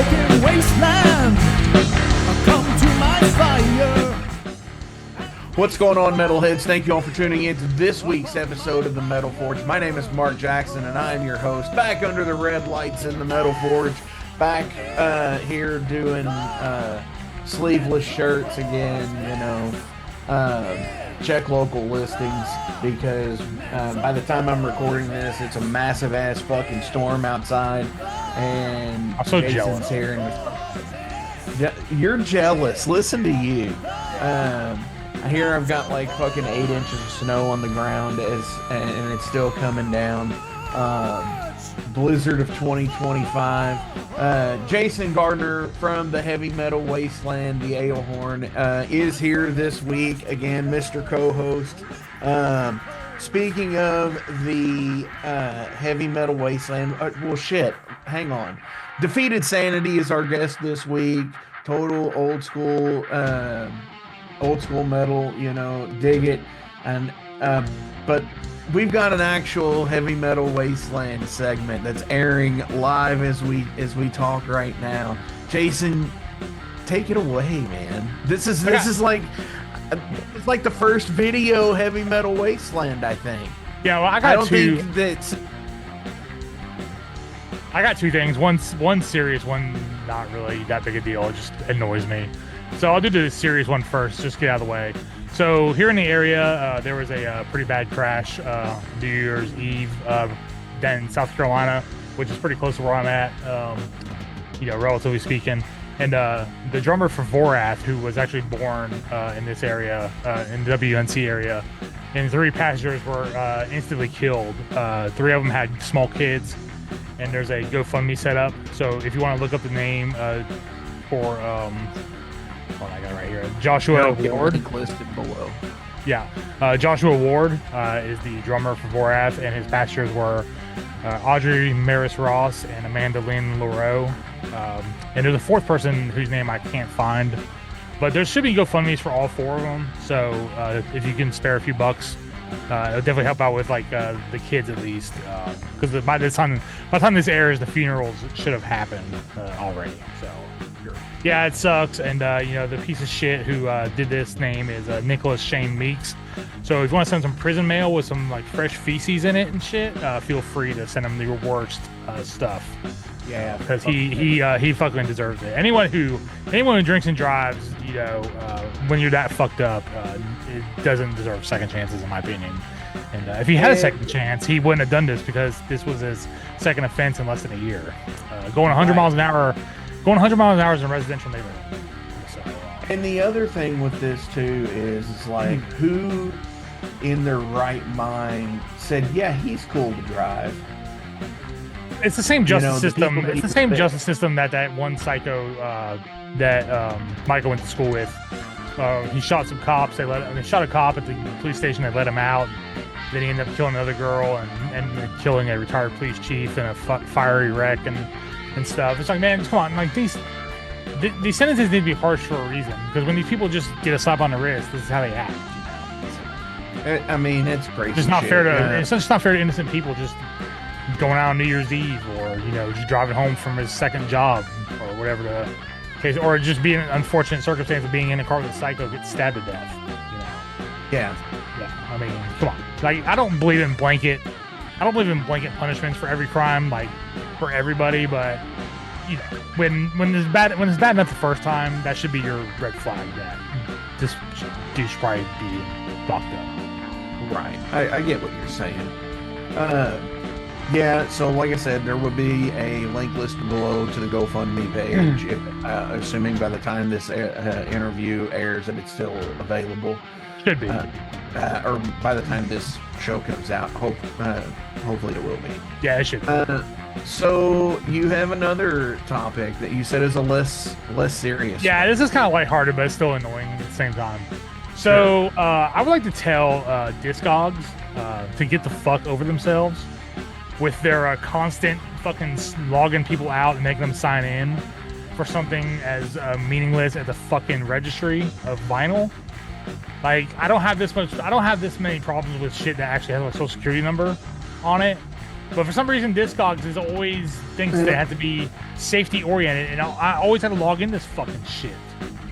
smoking wasteland. Come to my fire. What's going on, metalheads? Thank you all for tuning in to this week's episode of the Metal Forge. My name is Mark Jackson, and I am your host, back under the red lights in the Metal Forge, back here doing sleeveless shirts again, you know. Check local listings, because by the time I'm recording this, it's a massive ass fucking storm outside, and I'm so Jason's jealous here. And you're jealous. Listen to you. I hear I've got like fucking 8 inches of snow on the ground, and it's still coming down. Blizzard of 2025. Jason Gardner from the Heavy Metal Wasteland, the Ale Horn, is here this week again, Mr. Co-host. Speaking of the Heavy Metal Wasteland, well, shit, hang on. Defeated Sanity is our guest this week. Total old school metal, you know, dig it. And but we've got an actual Heavy Metal Wasteland segment that's airing live as we talk right now. Jason, take it away, man. This is like it's like the first video Heavy Metal Wasteland, I think. Yeah, well, I got two things. One serious, one not really that big a deal. It just annoys me. So I'll do the serious one first, just get out of the way. So here in the area, there was a pretty bad crash New Year's Eve down in South Carolina, which is pretty close to where I'm at, you know, relatively speaking. And the drummer for Vorath, who was actually born in this area, in the WNC area, and 3 passengers were instantly killed. 3 of them had small kids, and there's a GoFundMe set up. So if you want to look up the name for... I got it right here. Joshua Ward. Listed below. Yeah. Joshua Ward is the drummer for Vorath, and his passengers were Audrey Maris Ross and Amanda Lynn Leroux. And there's a 4th person whose name I can't find. But there should be GoFundMes for all 4 of them. So if you can spare a few bucks, it'll definitely help out with like the kids at least. Because by the time this airs, the funerals should have happened already. So. Yeah, it sucks, and you know, the piece of shit who did this name is Nicholas Shane Meeks. So if you want to send some prison mail with some like fresh feces in it and shit, feel free to send him your worst stuff. Yeah, because he fucking deserves it. Anyone who drinks and drives, you know, when you're that fucked up, it doesn't deserve second chances, in my opinion. And if he had a second chance, he wouldn't have done this, because this was his second offense in less than a year. Going 100 miles an hour. Going 100 miles an hour in a residential neighborhood. So, and the other thing with this too is like, who in their right mind said, yeah, he's cool to drive? It's the same justice system. It's the same justice system that one psycho that Michael went to school with. He shot some cops. They shot a cop at the police station. They let him out. Then he ended up killing another girl and killing a retired police chief in a fiery wreck and stuff. It's like, man, come on, like these sentences need to be harsh for a reason, because when these people just get a slap on the wrist, this is how they act. I mean, it's crazy. It's not fair to it's just not fair to innocent people just going out on New Year's Eve, or you know, just driving home from his second job, or whatever the case, or just being an unfortunate circumstance of being in a car with a psycho gets stabbed to death. You know? Yeah. I mean, come on. Like, I don't believe in blanket punishments for every crime, like for everybody, but you know, when it's bad enough the first time, that should be your red flag that this dude should probably be locked up. Right. I get what you're saying. Yeah, so like I said, there will be a link listed below to the GoFundMe page, assuming by the time this interview airs that it's still available. Should be. Or by the time this show comes out, hopefully it will be. Yeah, it should. So you have another topic that you said is a less serious. Yeah, this is kind of lighthearted, but it's still annoying at the same time. So I would like to tell discogs to get the fuck over themselves with their constant fucking logging people out and making them sign in for something as meaningless as a fucking registry of vinyl. Like, I don't have this many problems with shit that actually has a social security number on it. But for some reason, Discogs is always thinks they have to be safety oriented, and I always have to log in this fucking shit.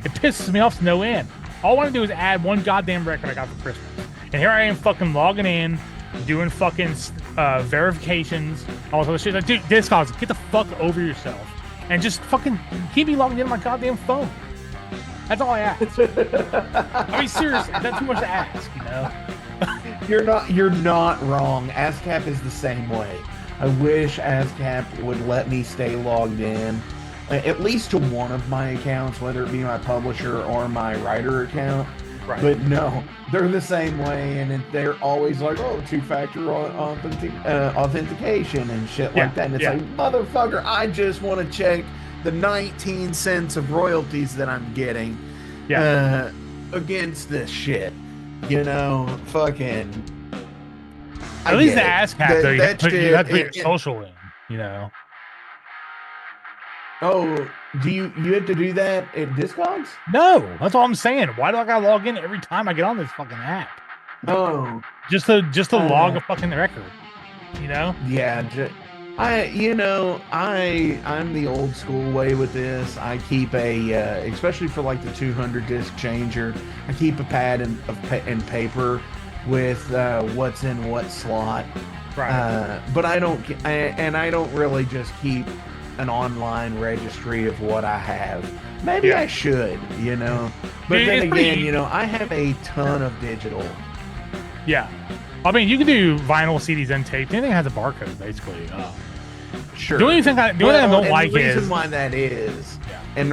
It pisses me off to no end. All I want to do is add one goddamn record I got for Christmas, and here I am fucking logging in, doing fucking verifications, all this other shit. Like, dude, Discogs, get the fuck over yourself, and just fucking keep me logged in on my goddamn phone. That's all I ask. I mean, seriously, that's too much to ask, you know? You're not wrong. ASCAP is the same way. I wish ASCAP would let me stay logged in, at least to one of my accounts, whether it be my publisher or my writer account. Right. But no, they're the same way, and they're always like, oh, two-factor authentication and shit like that. And it's like, motherfucker, I just want to check the 19 cents of royalties that I'm getting against this shit. You know, fucking. At least the ASCAP, though, you have to put your social in, you know. Oh, do you have to do that at Discogs? No, that's all I'm saying. Why do I gotta log in every time I get on this fucking app? Oh, just to log a fucking record, you know? Yeah, I'm the old school way with this. I keep especially for like the 200 disc changer, I keep a pad and paper with what's in what slot. Right. But I don't really just keep an online registry of what I have. Maybe I should, you know. But then again, you know, I have a ton of digital. Yeah. I mean, you can do vinyl, CDs, and tape. Anything has a barcode, basically. Sure. The only thing I don't like is... The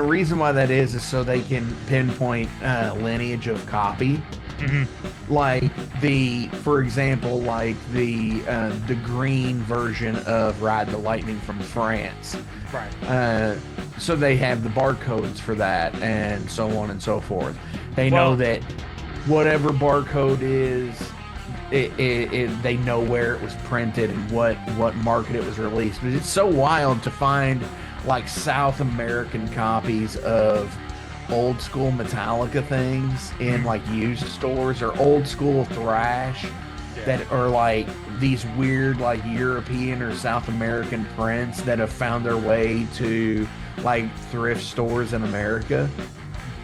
reason why that is so they can pinpoint lineage of copy. Mm-hmm. Like for example, like the green version of Ride the Lightning from France. Right. So they have the barcodes for that and so on and so forth. They know that whatever barcode is, they know where it was printed and what market it was released. But it's so wild to find like South American copies of old school Metallica things in like used stores, or old school thrash that are like these weird like European or South American prints that have found their way to like thrift stores in America,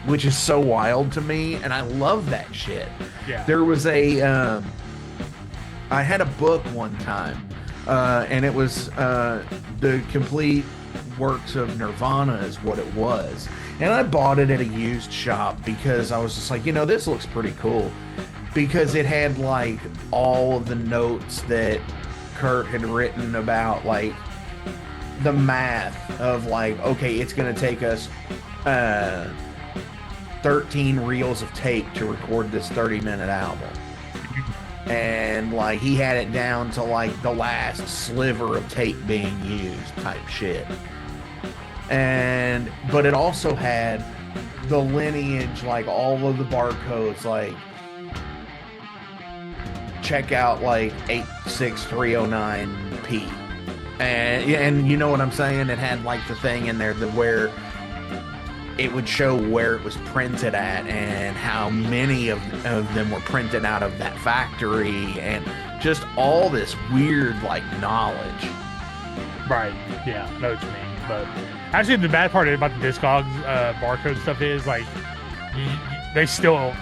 which is so wild to me, and I love that shit. Yeah. There was I had a book one time, and it was the complete works of Nirvana is what it was. And I bought it at a used shop because I was just like, you know, this looks pretty cool. Because it had like all of the notes that Kurt had written about like the math of like, okay, it's going to take us 13 reels of tape to record this 30-minute album. And like he had it down to like the last sliver of tape being used type shit. But it also had the lineage, like all of the barcodes, like check out like 86309P. And you know what I'm saying? It had like the thing in there where it would show where it was printed at and how many of them were printed out of that factory, and just all this weird like knowledge. Right. Yeah, I know what you mean. But actually, the bad part about the Discogs barcode stuff is like they still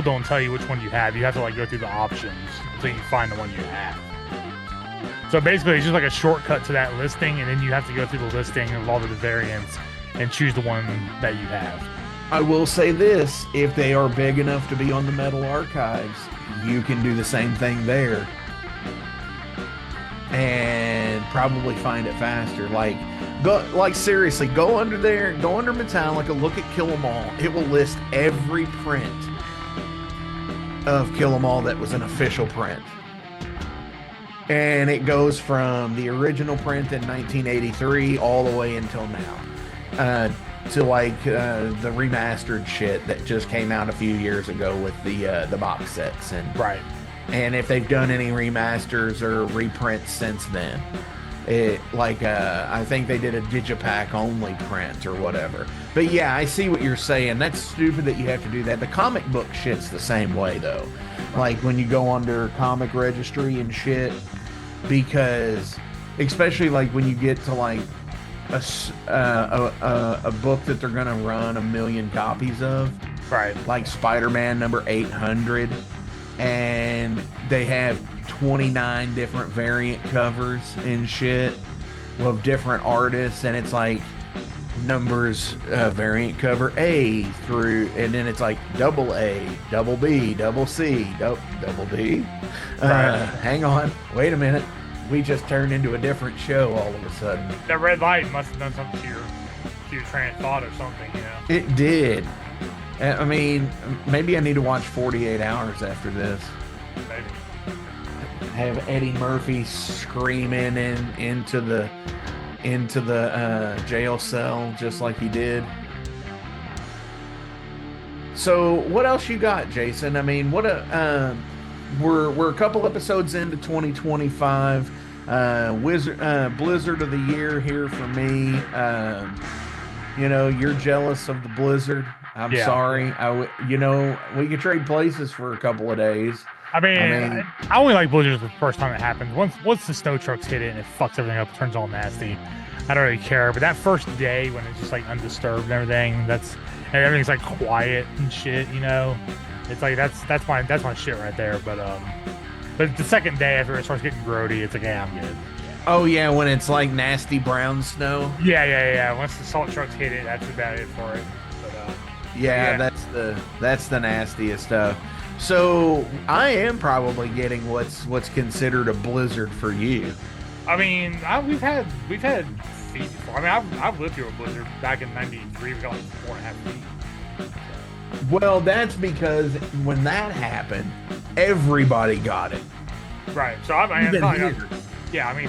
don't tell you which one you have. You have to like go through the options until you find the one you have. So basically, it's just like a shortcut to that listing, and then you have to go through the listing of all of the variants and choose the one that you have. I will say this: if they are big enough to be on the Metal Archives, you can do the same thing there, and probably find it faster. Seriously, go under there, go under Metallica, look at Kill 'Em All. It will list every print of Kill 'Em All that was an official print. And it goes from the original print in 1983 all the way until now. To like the remastered shit that just came out a few years ago with the box sets. Right. And if they've done any remasters or reprints since then. I think they did a Digipack only print or whatever. But yeah, I see what you're saying. That's stupid that you have to do that. The comic book shit's the same way though. Like when you go under comic registry and shit, because especially like when you get to like a book that they're gonna run 1,000,000 copies of, Right. like Spider-Man number 800, and they have 29 different variant covers and shit of different artists, and it's like numbers, variant cover A through, and then it's like double A, double B, double C, double D. Right. Hang on, wait a minute. We just turned into a different show all of a sudden. That red light must have done something to your train of thought or something, you know? It did. I mean, maybe I need to watch 48 Hours after this. Maybe. Have Eddie Murphy screaming into the jail cell just like he did. So what else you got, Jason? I mean, we're a couple episodes into 2025. Blizzard of the year here for me. You know, you're jealous of the blizzard. I'm sorry. We could trade places for a couple of days. I mean, I only like blizzards the first time it happens. Once the snow trucks hit it and it fucks everything up, it turns all nasty. I don't really care. But that first day when it's just like undisturbed and everything, and everything's like quiet and shit, you know, it's like that's my shit right there. But the second day after it starts getting grody, it's like, yeah, I'm good. Oh yeah, when it's like nasty brown snow. Yeah. Once the salt trucks hit it, that's about it for it. But yeah, that's the nastiest stuff. So I am probably getting what's considered a blizzard for you. I mean, we've had feet before. I mean, I've lived through a blizzard back in '93. We got like 4.5 feet. Well, that's because when that happened, everybody got it. Right. So I mean,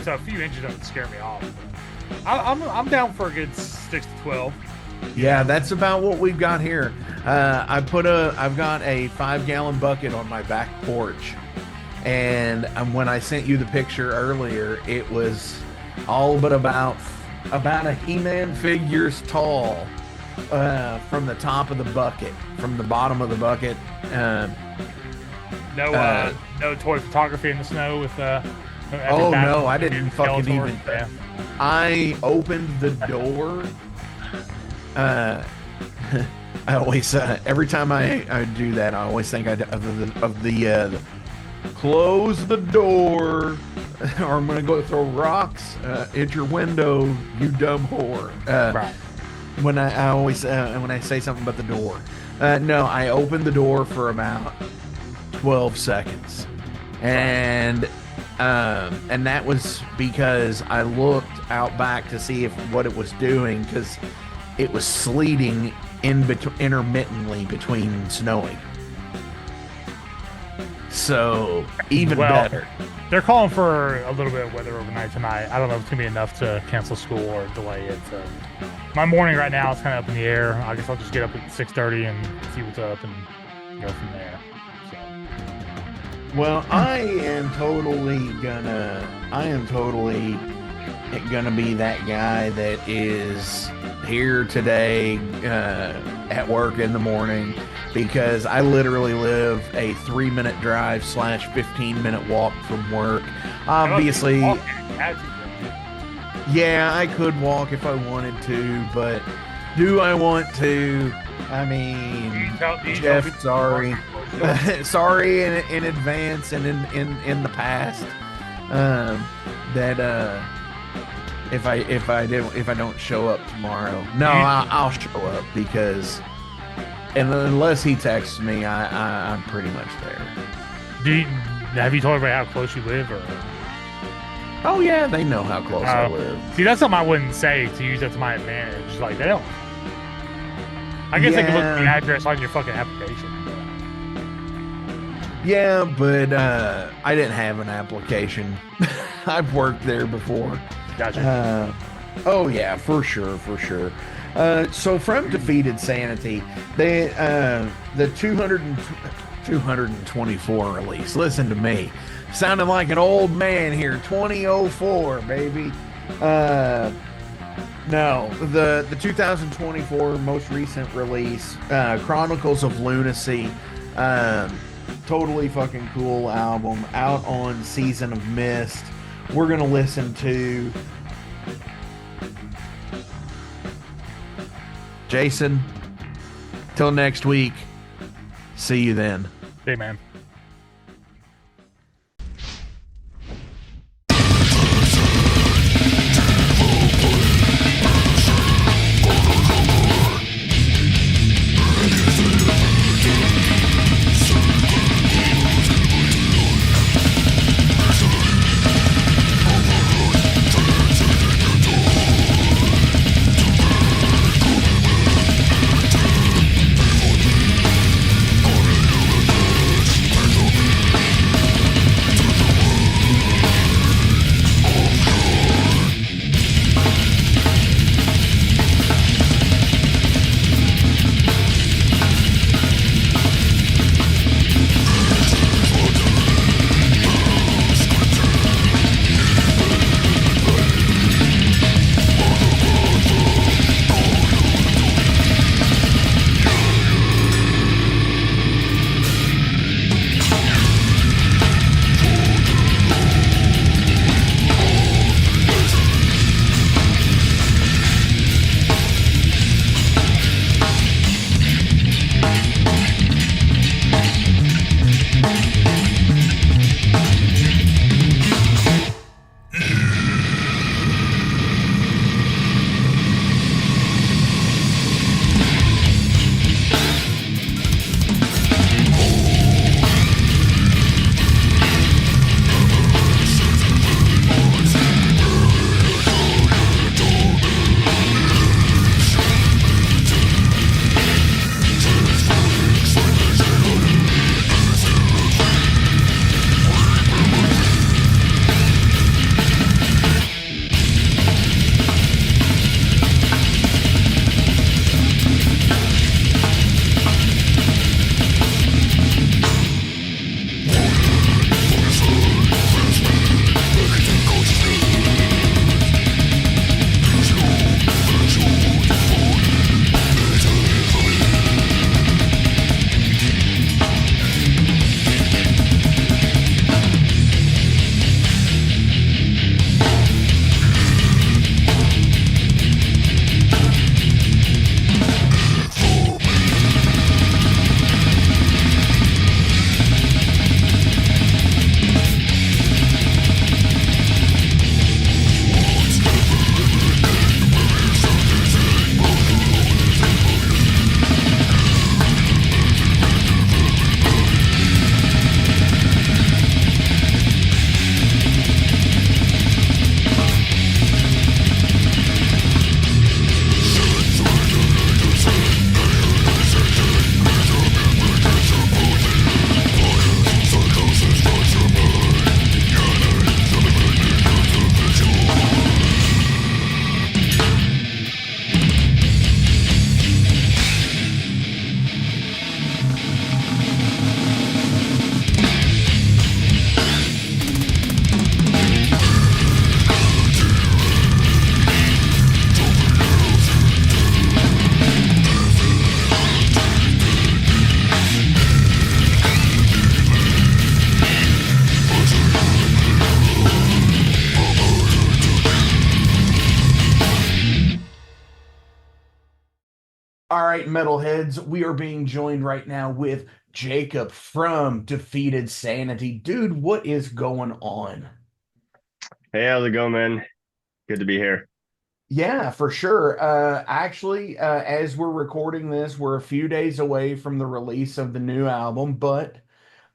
so a few inches doesn't scare me off. I'm down for a good 6 to 12. Yeah, that's about what we've got here. I've got a 5-gallon bucket on my back porch, and when I sent you the picture earlier, it was all but about a He-Man figures tall, from the top of the bucket, from the bottom of the bucket. No toy photography in the snow with oh no, I didn't fucking even. Yeah. I opened the door. I always, every time I do that, I always think of the close the door, or I'm gonna go throw rocks at your window, you dumb whore. Right. When I always when I say something about the door, no, I opened the door for about 12 seconds, and that was because I looked out back to see what it was doing, because it was sleeting intermittently between snowing. So even better. They're calling for a little bit of weather overnight tonight. I don't know if it's gonna be enough to cancel school or delay it. So my morning right now is kind of up in the air. I guess I'll just get up at 6:30 and see what's up and go from there. So. Well, I am totally gonna be that guy that is here today at work in the morning, because I literally live a 3-minute drive / 15-minute walk from work. Obviously, yeah, I could walk if I wanted to, but do I want to? I mean, Jeff, sorry. Sorry in advance and in the past, that if I don't show up tomorrow, no, I'll show up, because unless he texts me, I'm pretty much there. Have you told everybody how close you live, or? Oh yeah, they know how close I live. See, that's something I wouldn't say to use that to my advantage. Like, they don't. I guess they can look at the address on your fucking application. Yeah, but I didn't have an application. I've worked there before. Gotcha. Oh yeah, for sure. So from Defeated Sanity, the 224 release. Listen to me, sounding like an old man here. 2004, baby. No, the 2024 most recent release, Chronicles of Lunacy. Totally fucking cool album, out on Season of Mist, we're going to listen to Jason. Till next week. See you then. Hey, man. All right, metalheads, we are being joined right now with Jacob from Defeated Sanity. Dude, what is going on? Hey, how's it going, man? Good to be here. Yeah, for sure. Actually, as we're recording this, we're a few days away from the release of the new album, but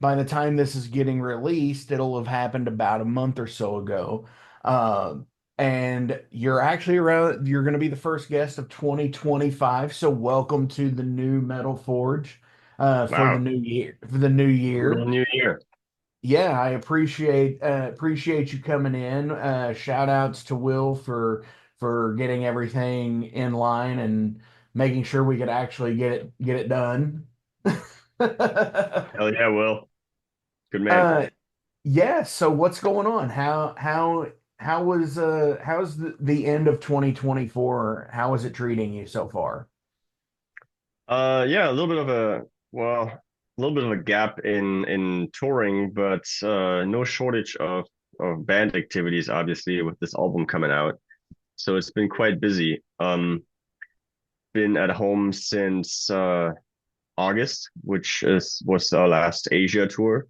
by the time this is getting released, it'll have happened about a month or so ago. Uh, and you're actually around, you're going to be the first guest of 2025. So welcome to the new Metal Forge for the Wow, new year. For the new brutal year. new year. Yeah, I appreciate you coming in. Shout outs to Will for getting everything in line and making sure we could actually get it done. Hell yeah, Will. Good man. uh yeah, so what's going on? How's the end of 2024? How is it treating you so far? Yeah, a little bit of a gap in touring, but no shortage of of band activities, obviously, with this album coming out. So it's been quite busy. Been at home since August, which was our last Asia tour.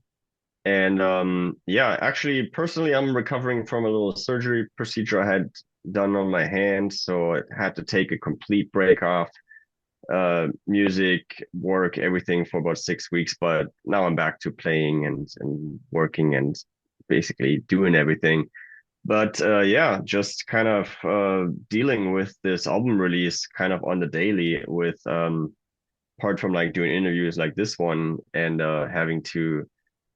And yeah, actually, personally, I'm recovering from a little surgery procedure I had done on my hand, so I had to take a complete break off music, work, everything for about 6 weeks. But now I'm back to playing and working and basically doing everything. But yeah, just kind of dealing with this album release kind of on the daily with apart from like doing interviews like this one and having to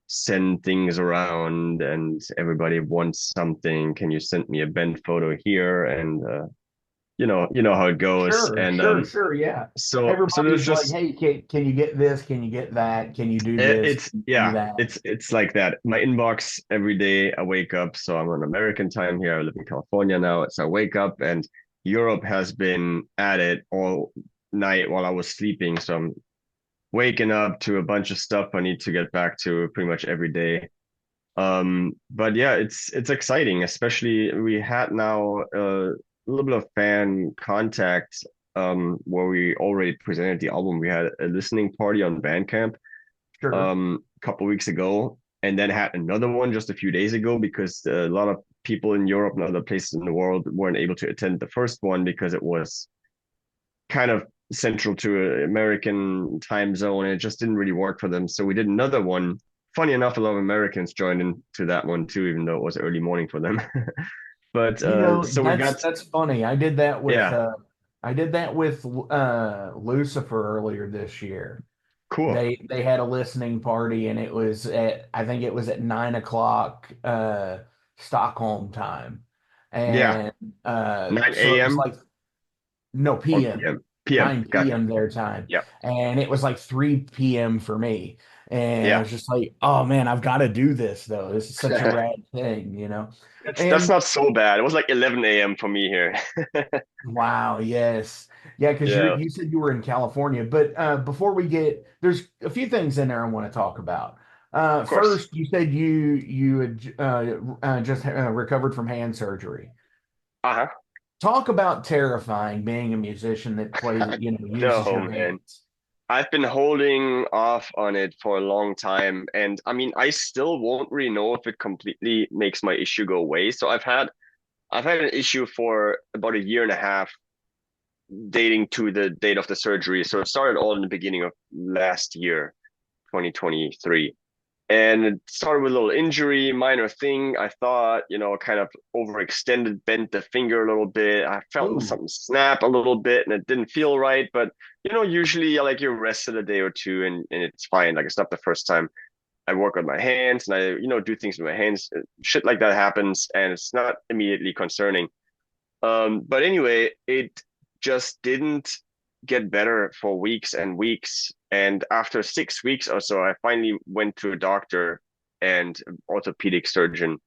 send things around and everybody wants something. Can you send me a band photo here? And you know how it goes. Sure, And sure, sure. Yeah. so there's Everybody's like, just hey, can you get this? Can you get that? Can you do this? it's Can you do yeah, that? it's like that. My inbox every day I wake up, so I'm on American time here. I live in California now. So I wake up and Europe has been at it all night while I was sleeping. So I'm waking up to a bunch of stuff I need to get back to pretty much every day. But yeah, it's exciting, especially we had now a little bit of fan contact where we already presented the album. We had a listening party on Bandcamp Sure. a couple weeks ago, and then had another one just a few days ago because a lot of people in Europe and other places in the world weren't able to attend the first one because it was kind of central to an American time zone and it just didn't really work for them. So we did another one. Funny enough, a lot of Americans joined into that one too, even though it was early morning for them. But so we got That's funny. yeah, I did that with Lucifer earlier this year. cool. They had a listening party and it was at I think it was at 9 o'clock Stockholm time. Yeah, And 9 so it was a.m. like no or PM, p.m. p.m. 9 Gotcha. p.m. their time. Yeah, And it was like 3 p.m. for me. And I yeah. was just like, oh man, I've got to do this though. This is such a rad thing, you know? That's And not so bad. It was like 11 a.m. for me here. wow, yes. Yeah, because Yeah, you said you were in California, but before we get there's a few things in there I want to talk about. of course. First, you said you had just recovered from hand surgery. Uh-huh. Talk about terrifying being a musician that plays, uses No, your man. hands. I've been holding off on it for a long time, and I mean, I still won't really know if it completely makes my issue go away. So I've had an issue for about a year and a half, dating to the date of the surgery. So it started all in the beginning of last year, 2023. And it started with a little injury, minor thing. I thought, kind of overextended, bent the finger a little bit. I felt Ooh, something snap a little bit and it didn't feel right. But, usually like you rest it a day or two and it's fine. Like it's not the first time I work with my hands and I, do things with my hands. Shit like that happens and it's not immediately concerning. But anyway, it just didn't get better for weeks and weeks. And after 6 weeks or so, I finally went to a doctor and orthopedic surgeon.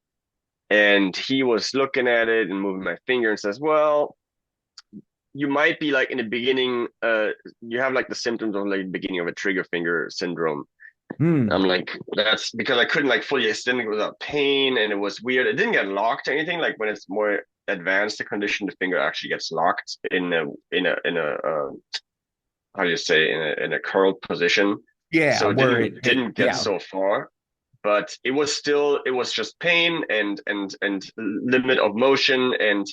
And he was looking at it and moving my finger and says, well, you might be like in the beginning, you have like the symptoms of like the beginning of a trigger finger syndrome. hmm. I'm like, that's because I couldn't like fully extend it without pain, and it was weird. It didn't get locked or anything. Like when it's more advanced, the condition, the finger actually gets locked in a how do you say in a curled position. Yeah, So it where didn't get yeah. so far, but it was just pain and limit of motion, and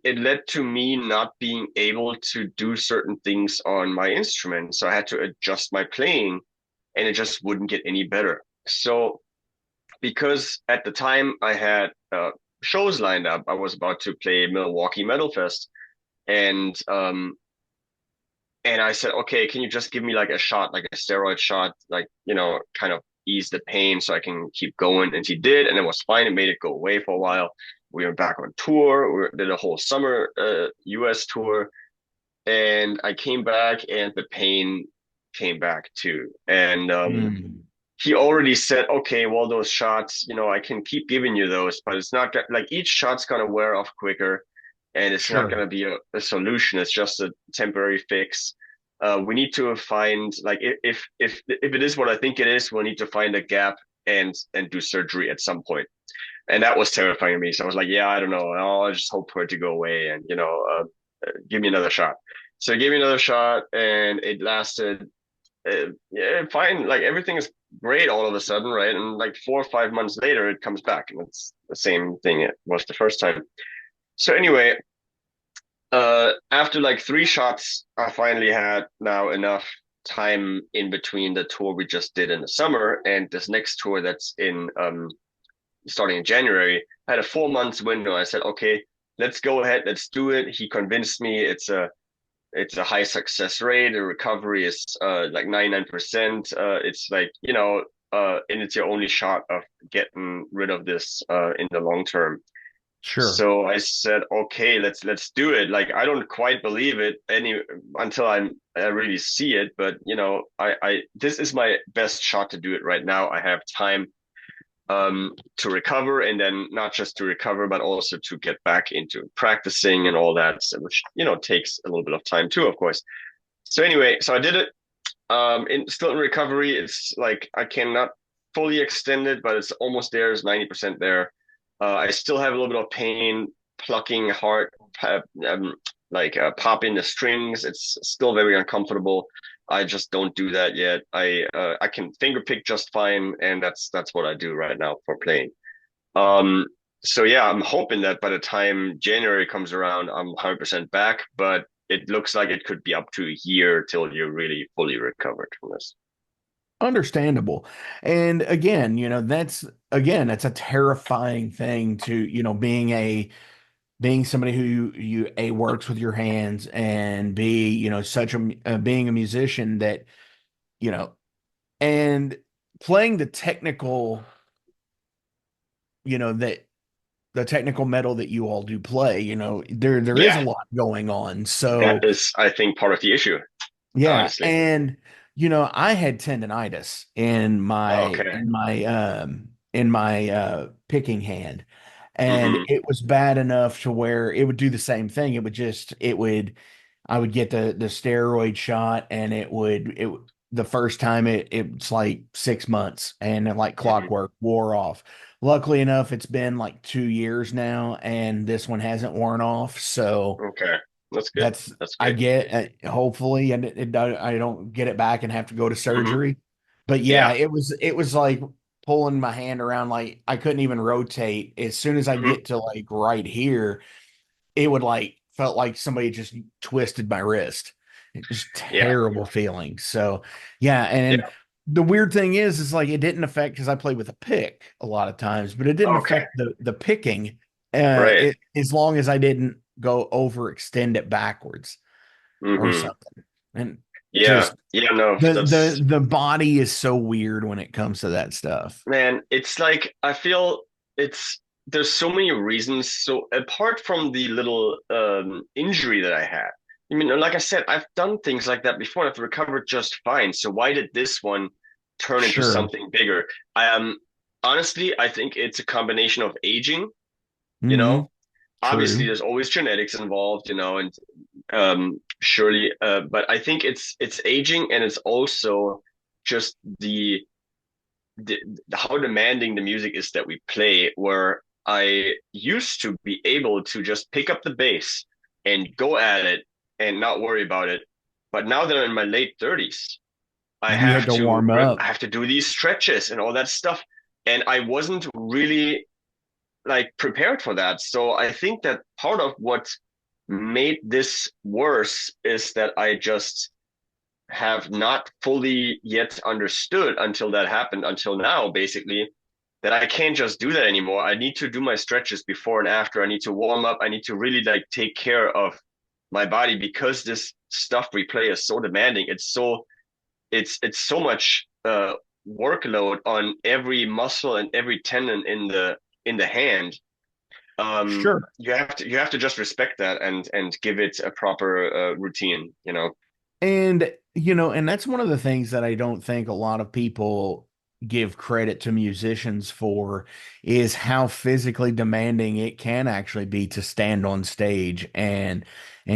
it led to me not being able to do certain things on my instrument. So I had to adjust my playing and it just wouldn't get any better. So because at the time I had shows lined up, I was about to play Milwaukee Metal Fest, and I said, okay, can you just give me like a shot, like a steroid shot, like kind of ease the pain so I can keep going? And he did, and it was fine. It made it go away for a while. We were back on tour. We did a whole summer U.S. tour, and I came back, and the pain came back too. And Hmm. he already said, okay, well, those shots, I can keep giving you those, but it's not like each shot's going to wear off quicker and it's not going Sure. to be a solution. It's just a temporary fix. We need to find like if it is what I think it is, we'll need to find a gap and do surgery at some point. And that was terrifying to me. So I was like, yeah, I don't know. I'll just hope for it to go away and, give me another shot. So he gave me another shot and it lasted, yeah, fine. Like everything is great all of a sudden, right? And like 4 or 5 months later, it comes back and it's the same thing it was the first time. So anyway, after like 3 shots, I finally had now enough time in between the tour we just did in the summer and this next tour that's in starting in January. I had a 4 months window. I said, okay, let's go ahead, let's do it. He convinced me it's a high success rate. The recovery is like 99%. It's like, and it's your only shot of getting rid of this in the long term. Sure. So I said, okay, let's do it. Like I don't quite believe it until I really see it, but I this is my best shot to do it right now. I have time to recover, and then not just to recover, but also to get back into practicing and all that, which takes a little bit of time too, of course. So anyway, so I did it. Still in recovery. It's like I cannot fully extend it, but it's almost there. It's 90% there. I still have a little bit of pain plucking hard, popping the strings. It's still very uncomfortable. I just don't do that yet. I can finger pick just fine, and that's what I do right now for playing. So yeah, I'm hoping that by the time January comes around, I'm 100% back. But it looks like it could be up to a year till you're really fully recovered from this. Understandable. And again, that's a terrifying thing to, being somebody who you A, works with your hands, and B, such a being a musician that, you know, and playing the technical, that the technical metal that you all do play, there is a Yeah, lot going on. that So is, I think, part of the issue, yeah, honestly. and I had tendonitis Okay. in my picking hand, and Hmm. it was bad enough to where it would do the same thing. I would get the steroid shot, and the first time it's like 6 months, and then like Hmm. clockwork wore off. Luckily enough, it's been like 2 years now, and this one hasn't worn off. So Okay. That's good. that's That's I good. get hopefully, and I don't get it back and have to go to Hmm. surgery. But yeah, Yeah. it was like pulling my hand around, like I couldn't even rotate. As soon as I Hmm. get to like right here, it would like felt like somebody just twisted my wrist. It was Yeah. terrible feeling. So yeah, and Yeah. the weird thing is like it didn't affect, because I played with a pick a lot of times, but it didn't Okay. affect the picking, Right. as long as I didn't go overextend it backwards or Hmm. something. And Yeah. just Yeah. No, the body is so weird when it comes to that stuff. man, it's like I feel it's there's so many reasons. So apart from the little injury that I had, I mean, like I said, I've done things like that before. I've recovered just fine. So why did this one turn into Sure. something bigger? Honestly, I think it's a combination of aging, you Hmm. know. Obviously, True. there's always genetics involved, and surely, but I think it's aging, and it's also just the how demanding the music is that we play, where I used to be able to just pick up the bass and go at it and not worry about it. But now that I'm in my late 30s, I You had have to to warm I up. have to do these stretches and all that stuff. And I wasn't really like prepared for that. So I think that part of what made this worse is that I just have not fully yet understood until that happened, until now, basically, that I can't just do that anymore. I need to do my stretches before and after. I need to warm up. I need to really like take care of my body because this stuff we play is so demanding. It's so much workload on every muscle and every tendon in the hand. Sure. You have to just respect that and give it a proper routine. And that's one of the things that I don't think a lot of people give credit to musicians for, is how physically demanding it can actually be to stand on stage and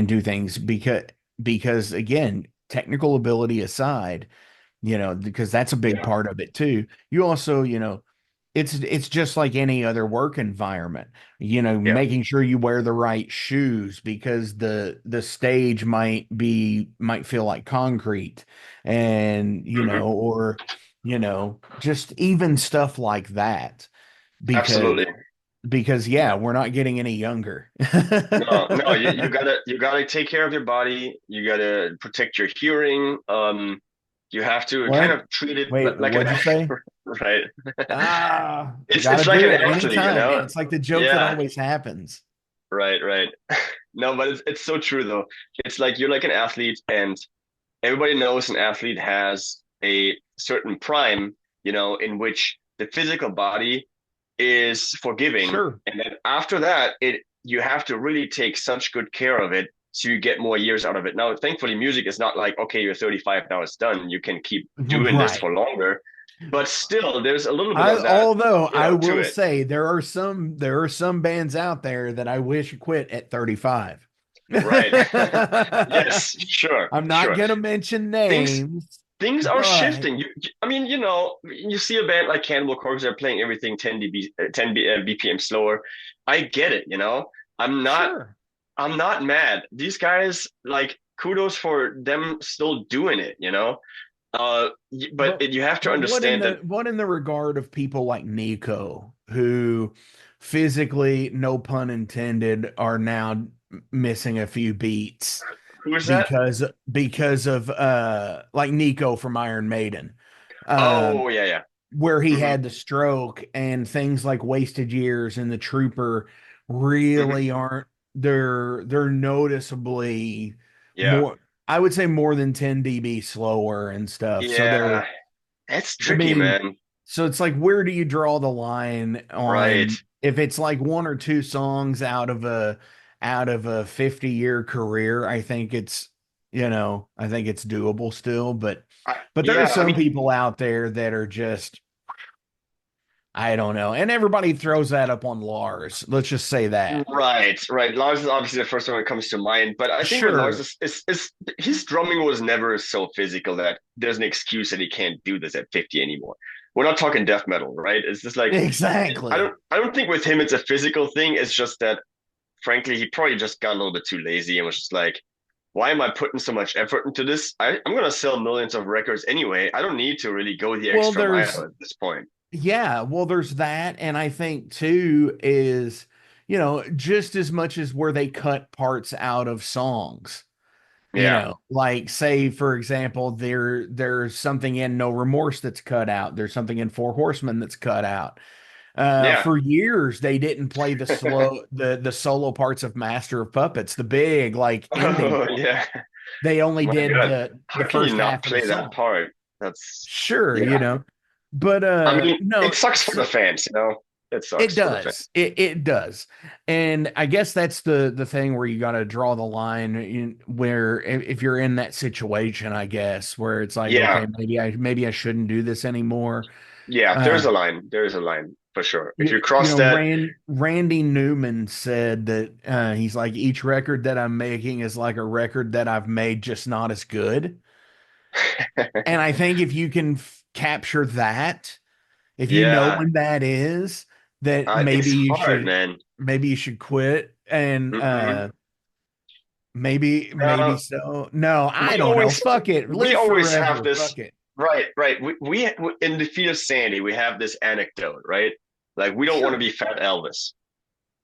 do things, because again, technical ability aside, because that's a big Yeah. part of it too. You also, it's just like any other work environment, Yeah. making sure you wear the right shoes because the stage might feel like concrete and, Hmm. just even stuff like that because Absolutely. yeah, we're not getting any younger. No, no, you gotta take care of your body. You gotta protect your hearing. You have to kind What? of treat it Wait, like an what'd you say? right. Got to It's like do an it athlete, you anytime, man. know? It's like the joke that Yeah, always happens. right, right. No, but it's so true though. It's like you're like an athlete, and everybody knows an athlete has a certain prime, in which the physical body is forgiving, Sure. and then after that, it you have to really take such good care of it so you get more years out of it. Now, thankfully, music is not like, okay, you're 35, now it's done. You can keep doing this Right. for longer, but still, there's a little bit of that, Although I to will it. say there are some bands out there that I wish quit at 35. Right. Yes, sure, I'm not sure. gonna mention Things names, things are but shifting. I mean, you see a band like Cannibal Corpse, they're playing everything 10 BPM slower. I get it, I'm not sure. I'm not mad. These guys, like, kudos for them still doing it, but But you have to what in understand that, the regard of people like Nico, who physically, no pun intended, are now missing a few beats who is that? because of like Nico from Iron Maiden, Oh, yeah, yeah. where he Hmm. had the stroke and things like Wasted Years and the Trooper Hmm. really aren't they're noticeably Yeah. more, I would say more than 10 dB slower and stuff. So they're Yeah. That's I tricky, mean, man. so it's like, where do you draw the line Right. on if it's like one or two songs out of a 50-year career? I think it's doable still, but there are Yeah, I some mean, people out there that are just, I don't know. And everybody throws that up on Lars. Let's just say that. right, right. Lars is obviously the first one that comes to mind, but I think with Lars, Sure. is his drumming was never so physical that there's an excuse that he can't do this at 50 anymore. We're not talking death metal, right? It's just like, Exactly. I don't think with him it's a physical thing. It's just that, frankly, he probably just got a little bit too lazy and was just like, why am I putting so much effort into this? I'm gonna sell millions of records anyway. I don't need to really go the Well, extra there's mile at this point. Yeah, well, there's that. And I think too is, just as much as where they cut parts out of songs, Yeah, like say, for example, there's something in No Remorse that's cut out. There's something in Four Horsemen that's cut out. yeah. For years, they didn't play the solo parts of Master of Puppets, the big like ending Oh, part. yeah. They only My did God, the how can you first not half of the play that song. part? That's Sure, Yeah. but I mean, no, it sucks for the fans, It it sucks for the fans. does. It does. And I guess that's the thing where you got to draw the line where if you're in that situation, I guess, where it's like, okay, Yeah, maybe I shouldn't do this anymore. yeah. Uh There's a line. There is a line for sure. If you cross that, Randy Newman said that he's like, each record that I'm making is like a record that I've made, just not as good. And I think if you can capture that, if you know yeah, when that is, that it's hard, man. maybe you should quit and Hmm. maybe Uh, so. No, I we don't know. always Fuck it. we Live always have forever. this. Fuck it. Right, right. We in DEFEATED SANITY, we have this anecdote, right? Like, we don't want to Sure. be Fat Elvis.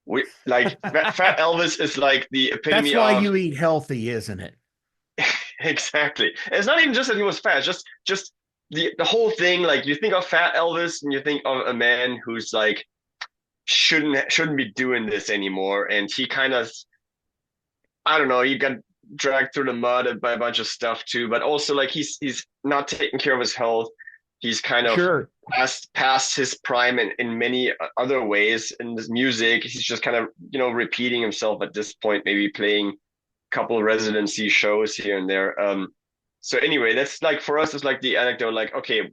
We like Fat Elvis is like the That's epitome why of. you eat healthy, isn't it? Exactly. And it's not even just that he was fat, just the whole thing. Like, you think of Fat Elvis and you think of a man who's like shouldn't be doing this anymore. And he kind of, I don't know, he got dragged through the mud by a bunch of stuff too. But also, like, he's not taking care of his health. He's kind of Sure. past his prime in many other ways. In his music, he's just kind of, repeating himself at this point, maybe playing couple residency shows here and there. So anyway, that's like, for us, it's like the anecdote, like, okay,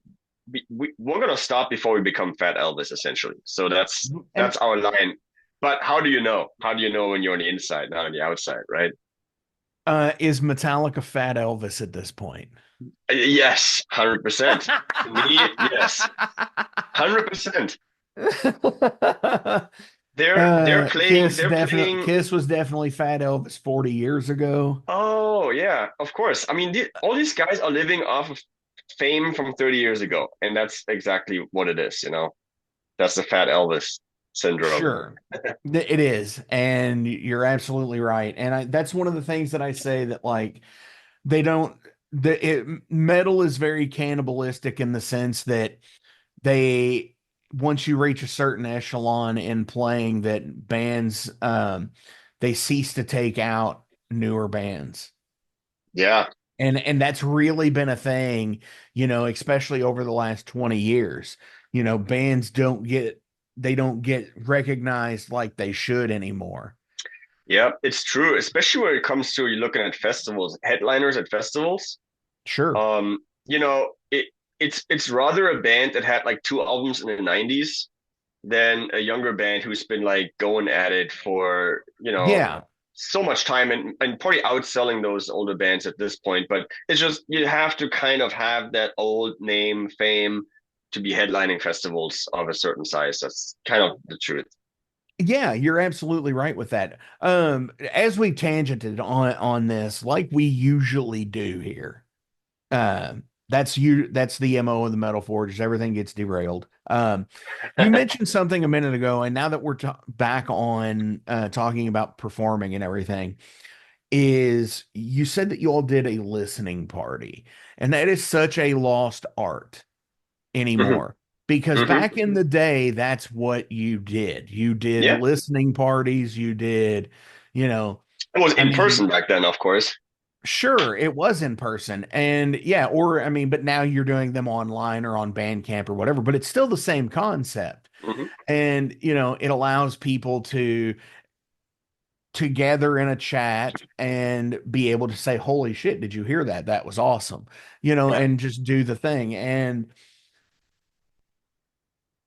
we're gonna stop before we become Fat Elvis, essentially. So And that's our line. But how do you know? How do you know when you're on the inside, not on the outside, right? is Metallica Fat Elvis at this point? Yes, 100%. Me, yes, 100%. They're playing. Kiss They're definitely playing. Kiss was definitely Fat Elvis 40 years ago. Oh yeah, of course. I mean, all these guys are living off of fame from 30 years ago, and that's exactly what it is. That's the Fat Elvis syndrome. Sure. It is. And you're absolutely right. And that's one of the things that I say that like they don't metal is very cannibalistic in the sense that they once you reach a certain echelon in playing that bands they cease to take out newer bands. Yeah, And that's really been a thing, especially over the last 20 years. Bands they don't get recognized like they should anymore. yeah, it's true. Especially when it comes to you looking at festivals, headliners at festivals. Sure. Um, it's rather a band that had like two albums in the 90s than a younger band who's been like going at it for, Yeah. so much time and probably outselling those older bands at this point. But it's just you have to kind of have that old name fame to be headlining festivals of a certain size. That's kind of the truth. Yeah, you're absolutely right with that. As we tangented on this, like we usually do here. That's the MO of the Metal Forge. Is everything gets derailed. You mentioned something a minute ago, and now that we're back on talking about performing and everything, is you said that you all did a listening party, and that is such a lost art Hmm. anymore. Because Hmm. back in the day, that's what you did. You did Yeah, listening parties. You did, you know, it was I in mean, person back then, of course. sure, it was in person. And yeah, or I mean, but now you're doing them online or on Bandcamp or whatever, but it's still the same concept. Hmm. And, it allows people to gather in a chat and be able to say, "Holy shit, did you hear that? That was awesome." Yeah. And just do the thing. And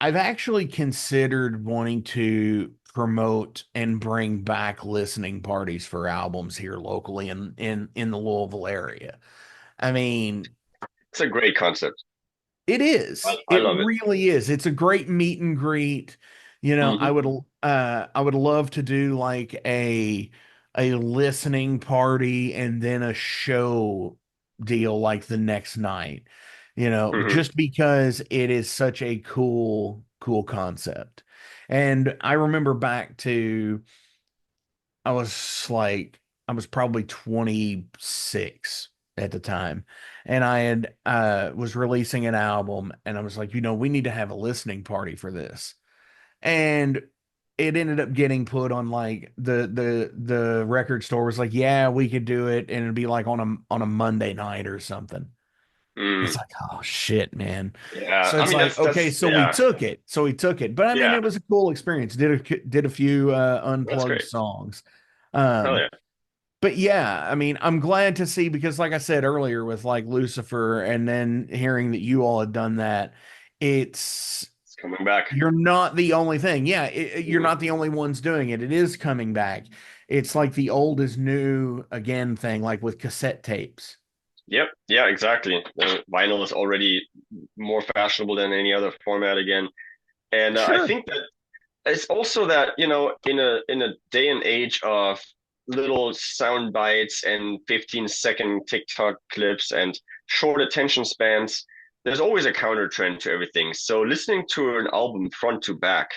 I've actually considered wanting to promote and bring back listening parties for albums here locally in the Louisville area. I mean, It's a great concept. it is. I It love it. really is. It's a great meet and greet. Hmm. I would love to do like a listening party and then a show deal like the next night. Hmm. Just because it is such a cool concept. And I remember back to I was like, I was probably 26 at the time. And I had was releasing an album and I was like, we need to have a listening party for this. And it ended up getting put on like the record store was like, yeah, we could do it. And it'd be like on a Monday night or something. It's Mm. like, oh shit, man. Yeah, So I it's mean like, okay, that's so we yeah, took it. So we took it. But I mean, yeah, it was a cool experience. Did a few that's unplugged great. songs. Hell Um, yeah. but yeah, I mean, I'm glad to see because, like I said earlier, with like Lucifer, and then hearing that you all had done that, it's It's coming back. you're not the only thing. Yeah, you're Mhm. not the only ones doing it. It is coming back. It's like the old is new again thing, like with cassette tapes. Yep. Yeah, exactly. Vinyl is already more fashionable than any other format again. And I Sure. think that it's also that, in a day and age of little sound bites and 15-second TikTok clips and short attention spans, there's always a counter trend to everything. So listening to an album front to back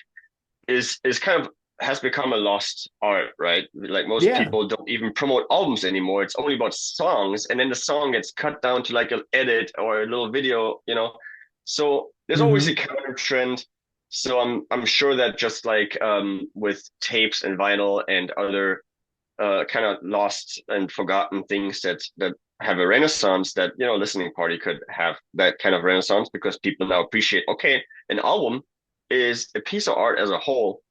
is kind of has become a lost art, right? Like most Yeah. people don't even promote albums anymore. It's only about songs, and then the song gets cut down to like an edit or a little video. So there's always a Hmm. counter trend. So I'm sure that just like with tapes and vinyl and other kind of lost and forgotten things that have a renaissance, that listening party could have that kind of renaissance because people now appreciate, okay, an album is a piece of art as a whole,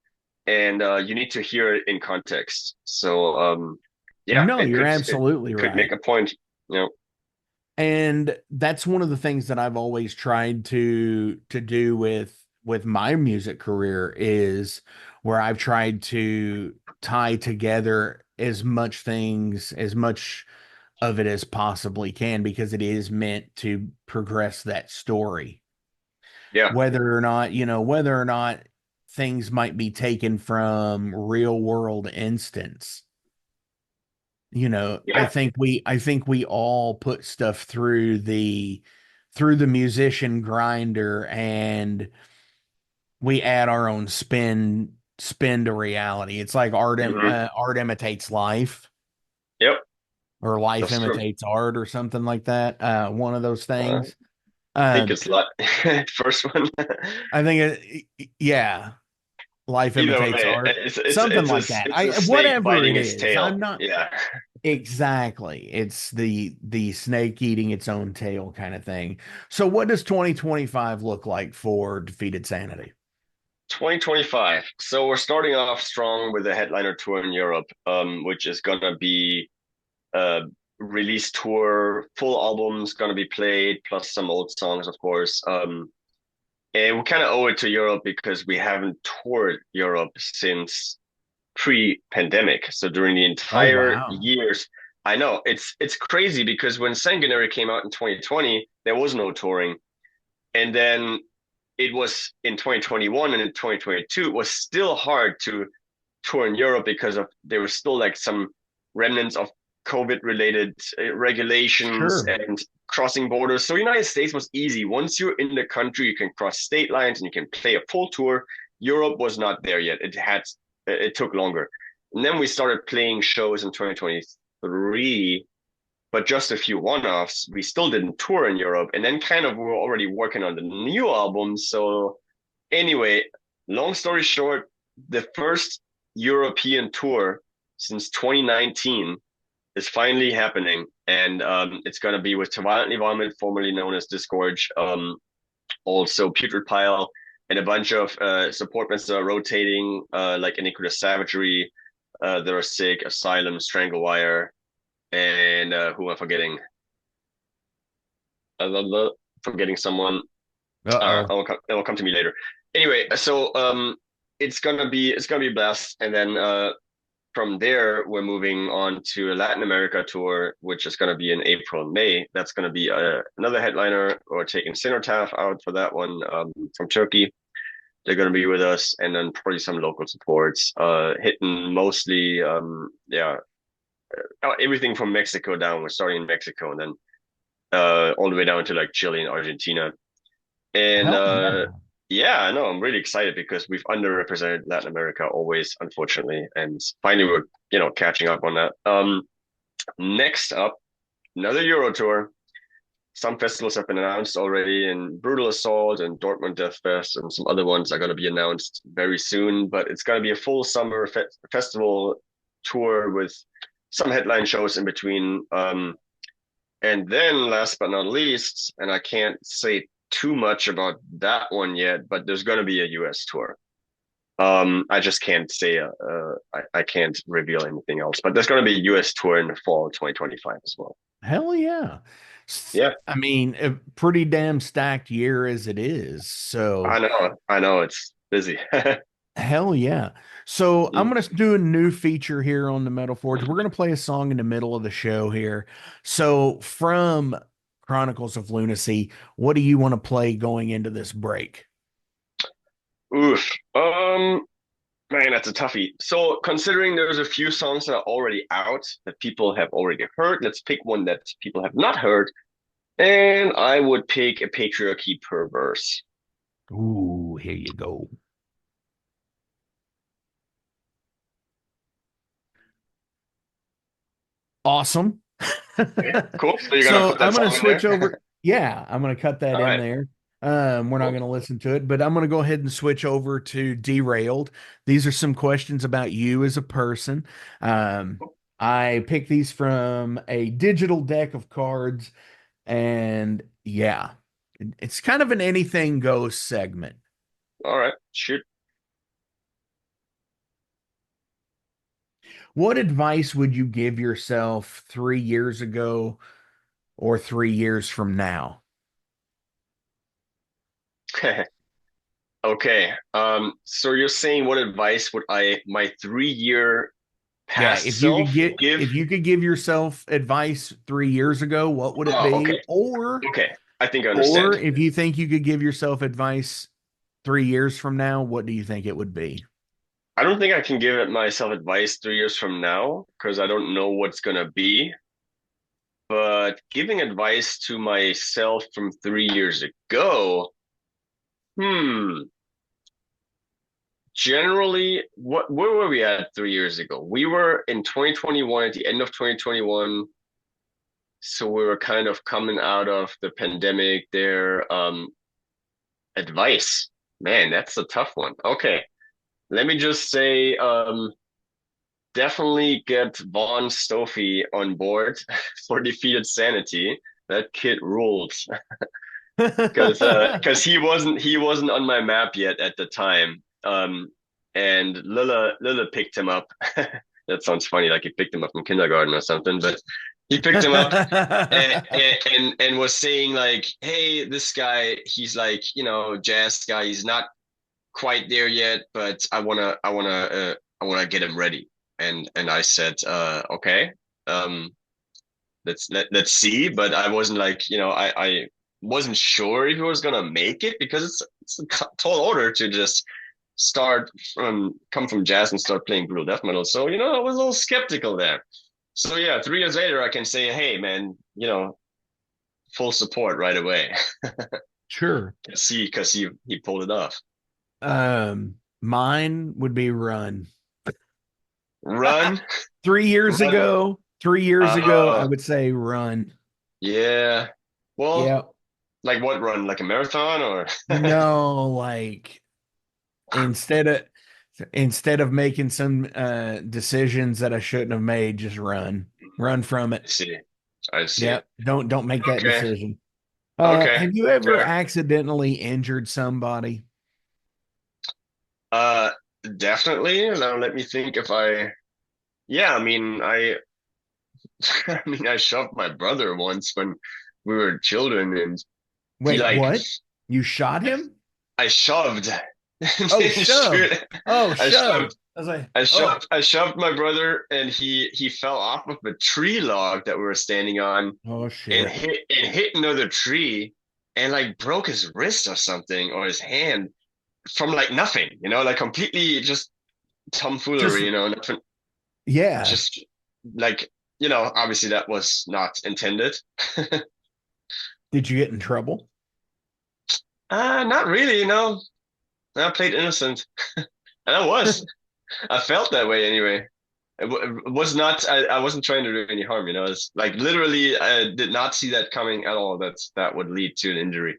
and you need to hear it in context. So yeah, No, you're absolutely it could make right. a point. You know. And that's one of the things that I've always tried to do with my music career is where I've tried to tie together as much of it as possibly can because it is meant to progress that story. Yeah. Whether or not things might be taken from real world instance. I Yeah. think we all put stuff through the musician grinder, and we add our own spin to reality. It's like Hmm. art imitates life, Yep. or life That's true. imitates art, or something like that. One of those I things. think Um, it's like first one. I think yeah, life Either imitates way, art, something like that. it's a snake Whatever biting it its is, I'm tail. not Yeah. exactly. It's the snake eating its own tail kind of thing. So, what does 2025 look like for Defeated Sanity? 2025. So we're starting off strong with a headliner tour in Europe, which is gonna be a release tour, full albums gonna be played, plus some old songs, of course. And we kind of owe it to Europe because we haven't toured Europe since pre-pandemic. So during the Oh, entire wow. years, I know it's crazy because when Sanguinary came out in 2020, there was no touring, and then it was in 2021 and in 2022, it was still hard to tour in Europe because of there was still like some remnants of COVID related regulations Sure. and crossing borders. So United States was easy. Once you're in the country, you can cross state lines and you can play a full tour. Europe was not there yet. It took longer. And then we started playing shows in 2023, but just a few one-offs. We still didn't tour in Europe, and then kind of we were already working on the new album. So anyway, long story short, the first European tour since 2019 is finally happening, and it's going to be with To Violently Vomit, formerly known as Disgorge, also Putrid Pile, and a bunch of support bands that are rotating, like Iniquitous Savagery, that are sick, Asylum, Stranglewire, and who am I forgetting? Forgetting someone. Uh-oh. It will come to me later. Anyway, so it's gonna be a blast, and then from there we're moving on to a Latin America tour, which is gonna be in April, May. That's gonna be another headliner. Or taking Cenotaph out for that one, from Turkey. They're gonna be with us, and then probably some local supports. Hitting mostly, yeah, everything from Mexico down. We're starting in Mexico, and then all the way down to like Chile and Argentina. And Hell yeah. yeah, I know I'm really excited because we've underrepresented Latin America always, unfortunately, and finally we're catching up on that. Next up, another Euro tour. Some festivals have been announced already, and Brutal Assault and Dortmund Death Fest and some other ones are going to be announced very soon. But it's going to be a full summer festival tour with some headline shows in between. And then last but not least, and I can't say too much about that one yet, but there's going to be a US tour. I just can't say, I can't reveal anything else, but there's going to be a US tour in the fall of 2025 as well. Hell yeah. Yeah, I mean, a pretty damn stacked year as it is. So, I know it's busy. hell yeah. So, I'm going to do a new feature here on the Metal Forge. We're going to play a song in the middle of the show here. So, from Chronicles of Lunacy, what do you want to play going into this break? Oof. Man, that's a toughie. So considering there's a few songs that are already out that people have already heard, let's pick one that people have not heard. And I would pick A Patriarchy Per Verse. Ooh, here you go. Awesome. Okay, cool. So you're gonna So put I'm that going song to in switch there? over. Yeah, I'm going to cut that All in right, there. We're not cool. going to listen to it, but I'm going to go ahead and switch over to Derailed. These are some questions about you as a person. Um, I picked these from a digital deck of cards, and yeah, it's kind of an anything goes segment. All right, shoot. What advice would you give yourself 3 years ago or 3 years from now? Okay. So you're saying what advice would my 3 year Yeah, Past self, give. if you could give yourself advice 3 years ago, what would it Oh, be? okay, okay. I think I Or understand. if you think you could give yourself advice 3 years from now, what do you think it would be? I don't think I can give it myself advice 3 years from now because I don't know what's gonna be. But giving advice to myself from 3 years ago, hmm. Generally, where were we at 3 years ago? We were in 2021 at the end of 2021, so we were kind of coming out of the pandemic there. Advice, man, that's a tough one. Okay, let me just say, definitely get Vaughn Stoffi on board for Defeated Sanity. That kid rules because he wasn't on my map yet at the time. And Lila picked him up. That sounds funny, like he picked him up from kindergarten or something, but he picked him up and was saying like, "Hey, this guy, he's like, jazz guy. He's not quite there yet, but I wanna get him ready." And I said, "Okay, um, let's see." But I wasn't like, I wasn't sure if he was gonna make it because it's a tall order to just come from jazz and start playing brutal death metal. So I was a little skeptical there. So yeah, 3 years later, I can say, hey man, full support right away. Sure. See, because he pulled it off. Mine would be run. Run, 3 years run. ago, 3 years ago, I would say run. Yeah. Well, Yeah. like what run? Like a marathon or? No, like instead of instead of making some decisions that I shouldn't have made, just run. Run from I it. see. I see. Yep. Don't make that Okay. decision. Okay. Have you ever Fair. accidentally injured somebody? Uh, Definitely. Now let me think if I. Yeah, I mean, I mean, I shoved my brother once when we were children, and he Wait, like, what? You shot him? I shoved. Oh, shoved. Oh, I shoved. shoved. I was like, I oh, shoved. I shoved my brother, and he fell off of a tree log that we were standing on, oh and shit. hit another tree, and like broke his wrist or something or his hand from like nothing, like completely just Just tomfoolery, nothing, yeah. just like obviously that was not intended. Did you get in trouble? Not really, I played innocent, and I felt that way anyway. It was not. I wasn't trying to do any harm. It's like literally, I did not see that coming at all. That would lead to an injury.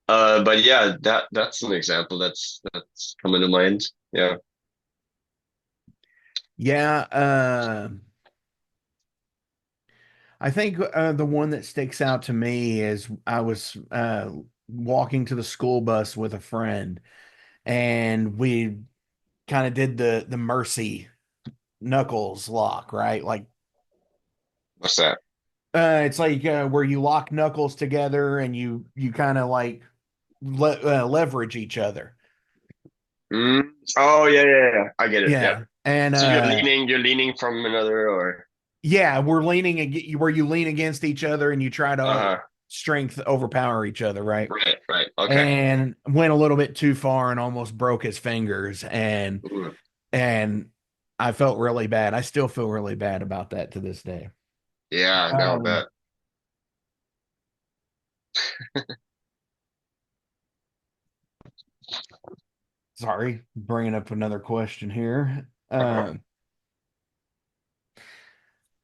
But yeah, that's an example that's coming to mind. Yeah. Yeah, I think the one that sticks out to me is I was walking to the school bus with a friend, and we kind of did the mercy knuckles lock, right? Like What's that? it's like where you lock knuckles together and you kind of like leverage each other. Mm. Oh yeah, yeah, yeah. I get it. Yeah. Yeah, and So you're leaning from another, or yeah, we're where you lean against each other and you try to uh-huh. strength overpower each other, right? Right, right. Okay. And went a little bit too far and almost broke his fingers, Mm. and I felt really bad. I still feel really bad about that to this day. Yeah, no, Um, bet. Sorry, bringing up another question here. Uh-huh.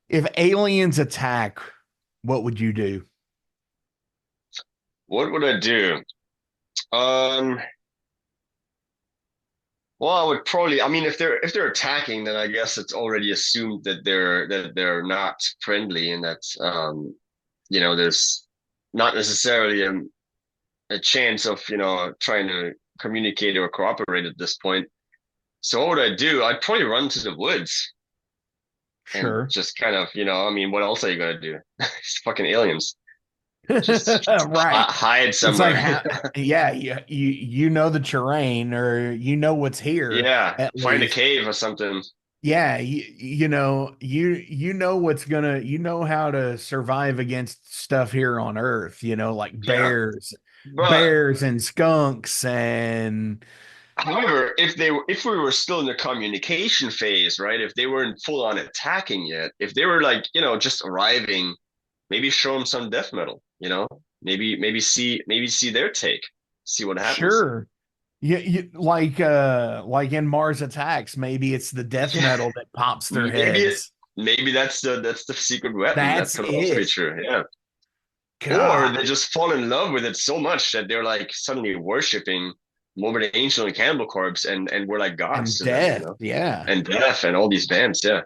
If aliens attack, what would you do? What would I do? Um, well, I would probably. I mean, if they're attacking, then I guess it's already assumed that they're not friendly, and that there's not necessarily a chance of trying to communicate or cooperate at this point. So what would I do? I'd probably run to the woods and Sure. just kind of, I mean, what else are you gonna do? It's fucking aliens. Just Right. hide It's like somewhere. yeah, you know the terrain or you know what's here Yeah, at find a least. cave or something. Yeah, you know how to survive against stuff here on Earth, like Yeah, but bears and skunks and however, if we were still in the communication phase, right? If they weren't full on attacking yet, if they were like, just arriving, maybe show them some death metal, maybe see their take, see what happens. sure. Like in Mars Attacks, maybe it's the death Yeah, metal that pops their maybe it, heads. maybe that's the secret weapon that That's could also be it. true. Yeah. Or God, they just fall in love with it so much that they're like suddenly worshiping Morbid Angel and Cannibal Corpse and we're like gods and to them, death, yeah. and Death and all these bands. Yeah.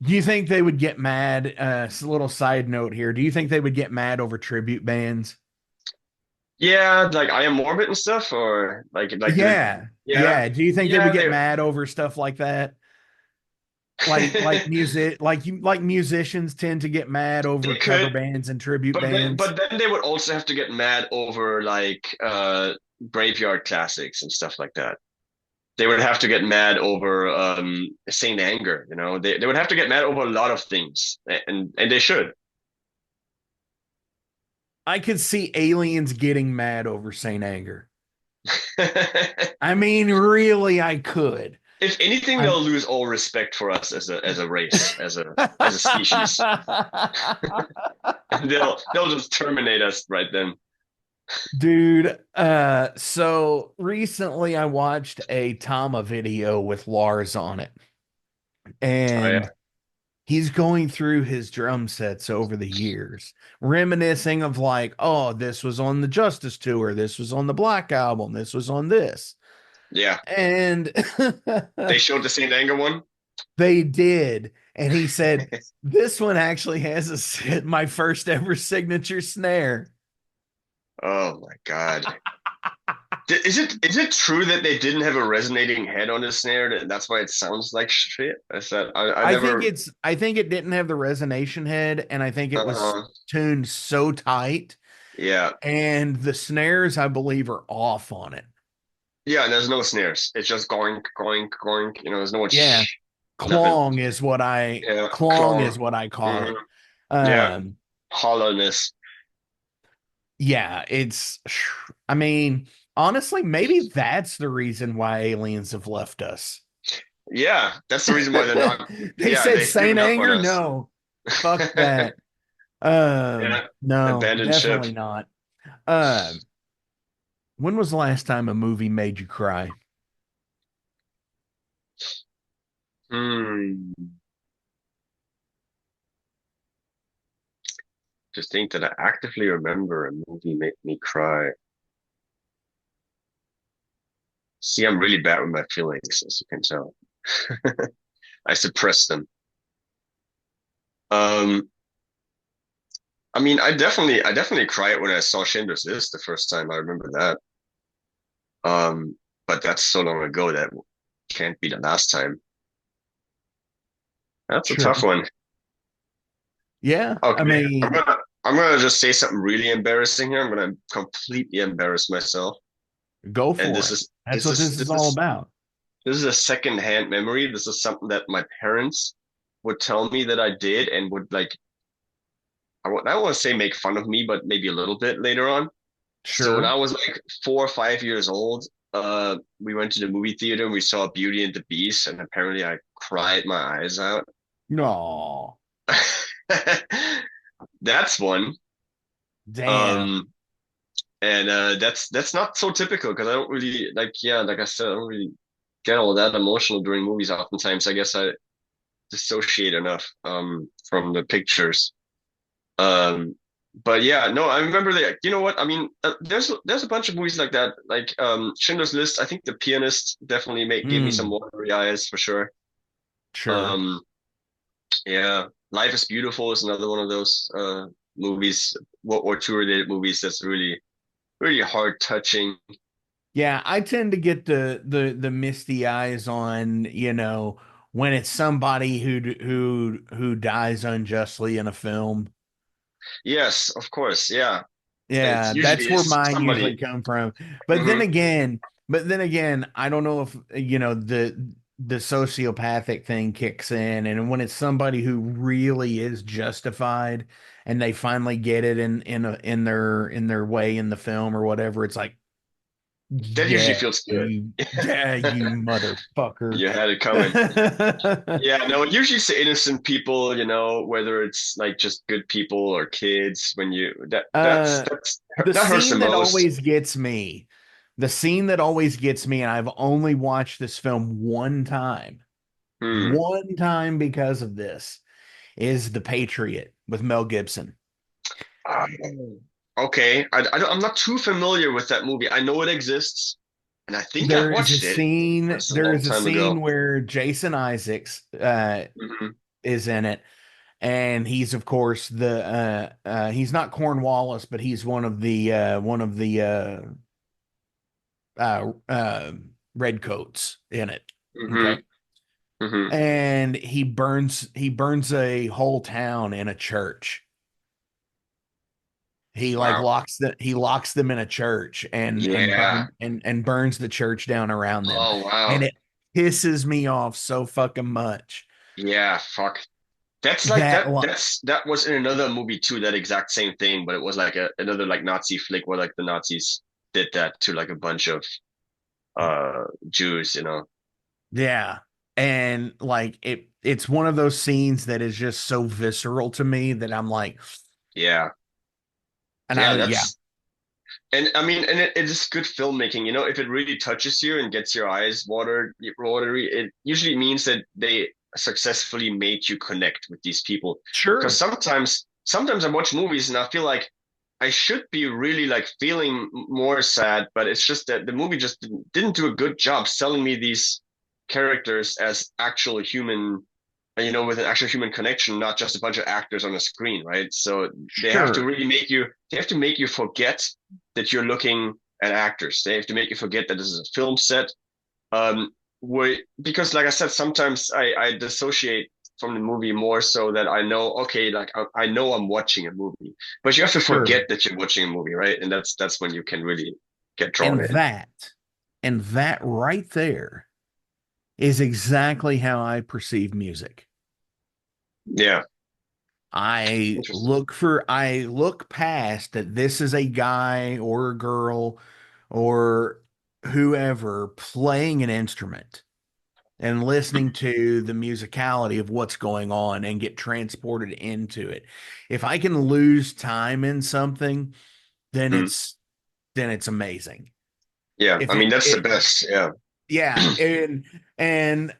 Do you think they would get mad? It's a little side note here. Do you think they would get mad over tribute bands? Yeah, like I Am Morbid and stuff, or like the Yeah. yeah, Yeah. Do you think they would yeah, get they mad over stuff like that? Like musicians tend to get mad over they cover could, bands and tribute but then bands. but then they would also have to get mad over like graveyard classics and stuff like that. They would have to get mad over Saint Anger, they would have to get mad over a lot of things, and they should. I could see aliens getting mad over Saint Anger. I mean, really, I could. If anything, I'm they'll lose all respect for us as a race, as a species. They'll just terminate us right then. Dude, so recently I watched a Tama video with Lars on it, Oh yeah, and he's going through his drum sets over the years, reminiscing of like, oh, this was on the Justice tour, this was on the Black album, this was on this. yeah. And They showed the Saint Anger one. they did. And he said, this one actually has my first ever signature snare. Oh my God. Is it true that they didn't have a resonating head on the snare? That's why it sounds like shit. I never. I think it didn't have the resonation head, and I think it was Uh, tuned so tight, yeah, and the snares, I believe, are off on it. yeah. There's no snares. It's just going, going, going. There's no Yeah. nothing. Yeah, Clong clone. is what I call Mhm. it. Yeah, Um, hollowness. yeah, I mean, honestly, maybe that's the reason why aliens have left us. Yeah, that's the reason why they're not. They Yeah, said they've Saint given up on Anger? us. No. Fuck that. Yeah, No, abandoned ship. definitely not. Um, when was the last time a movie made you cry? Hmm. Just think that I actively remember a movie made me cry. See, I'm really bad with my feelings, as you can tell. I suppress them. Um, I mean, I definitely cried when I saw Schindler's List the first time. I remember that. But that's so long ago that can't be the last time. That's a tough Sure. one. Yeah, I Okay, I'm mean, gonna I'm gonna just say something really embarrassing here. I'm gonna completely embarrass myself. go And for this it. is That's this what is this is this all is about. this is a secondhand memory. This is something that my parents would tell me that I did and would like I don't want to say make fun of me, but maybe a little bit later on. So when Sure. I was like 4 or 5 years old, we went to the movie theater and we saw Beauty and the Beast, and apparently I cried my eyes out. No. That's one. Damn. Um, and that's not so typical because I don't really like, yeah, like I said, I don't really get all that emotional during movies oftentimes. I guess I dissociate enough from the pictures. Um, but yeah, no, I remember that. You know what? I mean, there's a bunch of movies like that, like Schindler's List. I think The Pianist definitely gave me some Mm, watery eyes for sure. sure. Um, yeah, Life is Beautiful is another one of those movies, World War II related movies that's really really heart touching. Yeah, I tend to get the misty eyes on, when it's somebody who dies unjustly in a film. Yes, of course, yeah. It's Yeah, usually that's where is mine usually somebody. come from. But then Mhm. again, I don't know if, the sociopathic thing kicks in, and when it's somebody who really is justified and they finally get it in their way in the film or whatever, it's like, That usually yeah, feels good. you motherfucker. You had it coming. Yeah, no, usually it's the innocent people, whether it's like just good people or kids. When you uh the that hurts the scene that most. always gets me, the scene that always gets me, and I've only watched this film Hmm. one time because of this, is The Patriot with Mel Gibson. Um, okay, I'm not too familiar with that movie. I know it exists, and I think I've watched it. It's a There long is a time scene ago. where Jason Isaacs Hmm. is in it, and he's of course the he's not Cornwallis, but he's one of the uh, uh, redcoats in it. Hmm. Okay. Hmm. And he burns a whole town in a church. He like Wow. he locks them in a church Yeah. and burns the church down around them. Oh, wow. And it pisses me off so fucking much. Yeah. Fuck. That's like That that. li- That was in another movie too. That exact same thing, but it was like another like Nazi flick where like the Nazis did that to like a bunch of Jews. yeah. And like it's one of those scenes that is just so visceral to me that I'm like, Yeah. and Yeah. I yeah, That's and I mean, and it is good filmmaking. If it really touches you and gets your eyes watery, it usually means that they successfully made you connect with these people. Because sure. sometimes I watch movies and I feel like I should be really like feeling more sad, but it's just that the movie just didn't do a good job selling me these characters as actual human, with an actual human connection, not just a bunch of actors on a screen, right? So Sure. they have to make you forget that you're looking at actors. They have to make you forget that this is a film set. Because like I said, sometimes I dissociate from the movie more so that I know, okay, like I know I'm watching a movie, but you have to Sure. forget that you're watching a movie, right? And that's when you can really get drawn And in. that right there is exactly how I perceive music. Yeah, interesting. I look past that this is a guy or a girl or whoever playing an instrument and listening to the musicality of what's going on and get transported into it. If I can lose time in something, then Mm. it's amazing. Yeah, I If mean that's the it best. Yeah. Yeah, and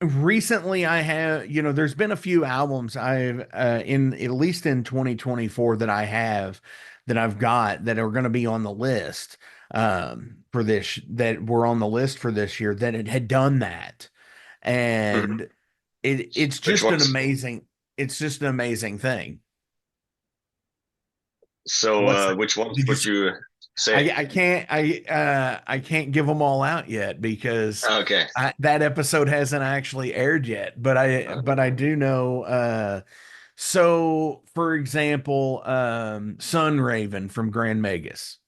recently I have, there's been a few albums I've in at least in 2024 that I've got that are going to be on the list for this that were on the list for this year that it had done that. Mhm. And Which ones? it's just an amazing thing. So, What's that? which ones Did you would you say? I can't give them all out yet because Okay. that episode hasn't actually aired yet, but I do know so for example, Sun Raven from Grand Magus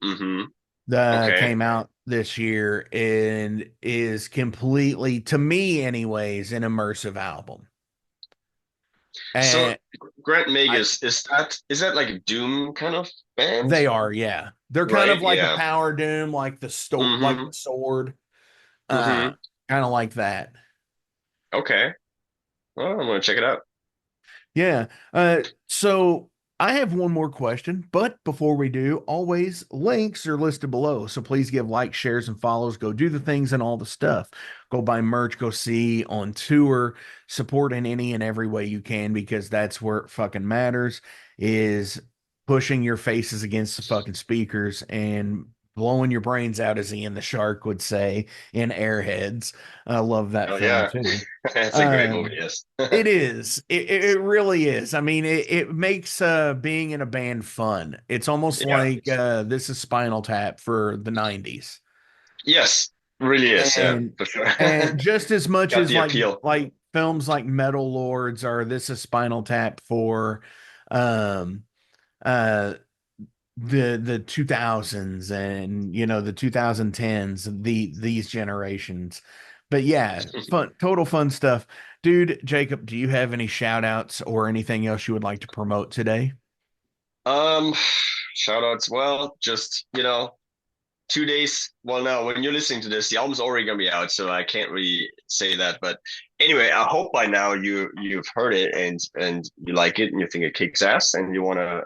Mm-hmm. Okay. came out this year and is completely, to me anyways, an immersive album. So, And Grant I Magus, is that like a Doom kind of band, they are, yeah. They're kind of right? like a Yeah. power doom, like Mm-hmm. the sword, Mm-hmm. kind of like that. Okay. Well, I'm gonna check it out. Yeah. So I have one more question, but before we do, always links are listed below. So please give likes, shares, and follows. Go do the things and all the stuff. Go buy merch, go see on tour, support in any and every way you can, because that's where it fucking matters, is pushing your faces against the fucking speakers and blowing your brains out, as Ian the Shark would say in Airheads. I love that Oh film yeah, too. it's a great movie. Um, Yes. it is. It really is. I mean, it makes being in a band fun. It's almost Yeah. like this is Spinal Tap for the 90s. Yes. Really is. Yeah, And for sure. just as much Got as the appeal. films like Metal Lords or this is Spinal Tap for um uh the 2000s and the 2010s, these generations. But yeah, total fun stuff. Dude, Jacob, do you have any shout outs or anything else you would like to promote today? Um, Shout outs. Well, just 2 days. Well, no, when you're listening to this, the album's already gonna be out, so I can't really say that. But anyway, I hope by now you've heard it and you like it and you think it kicks ass and you wanna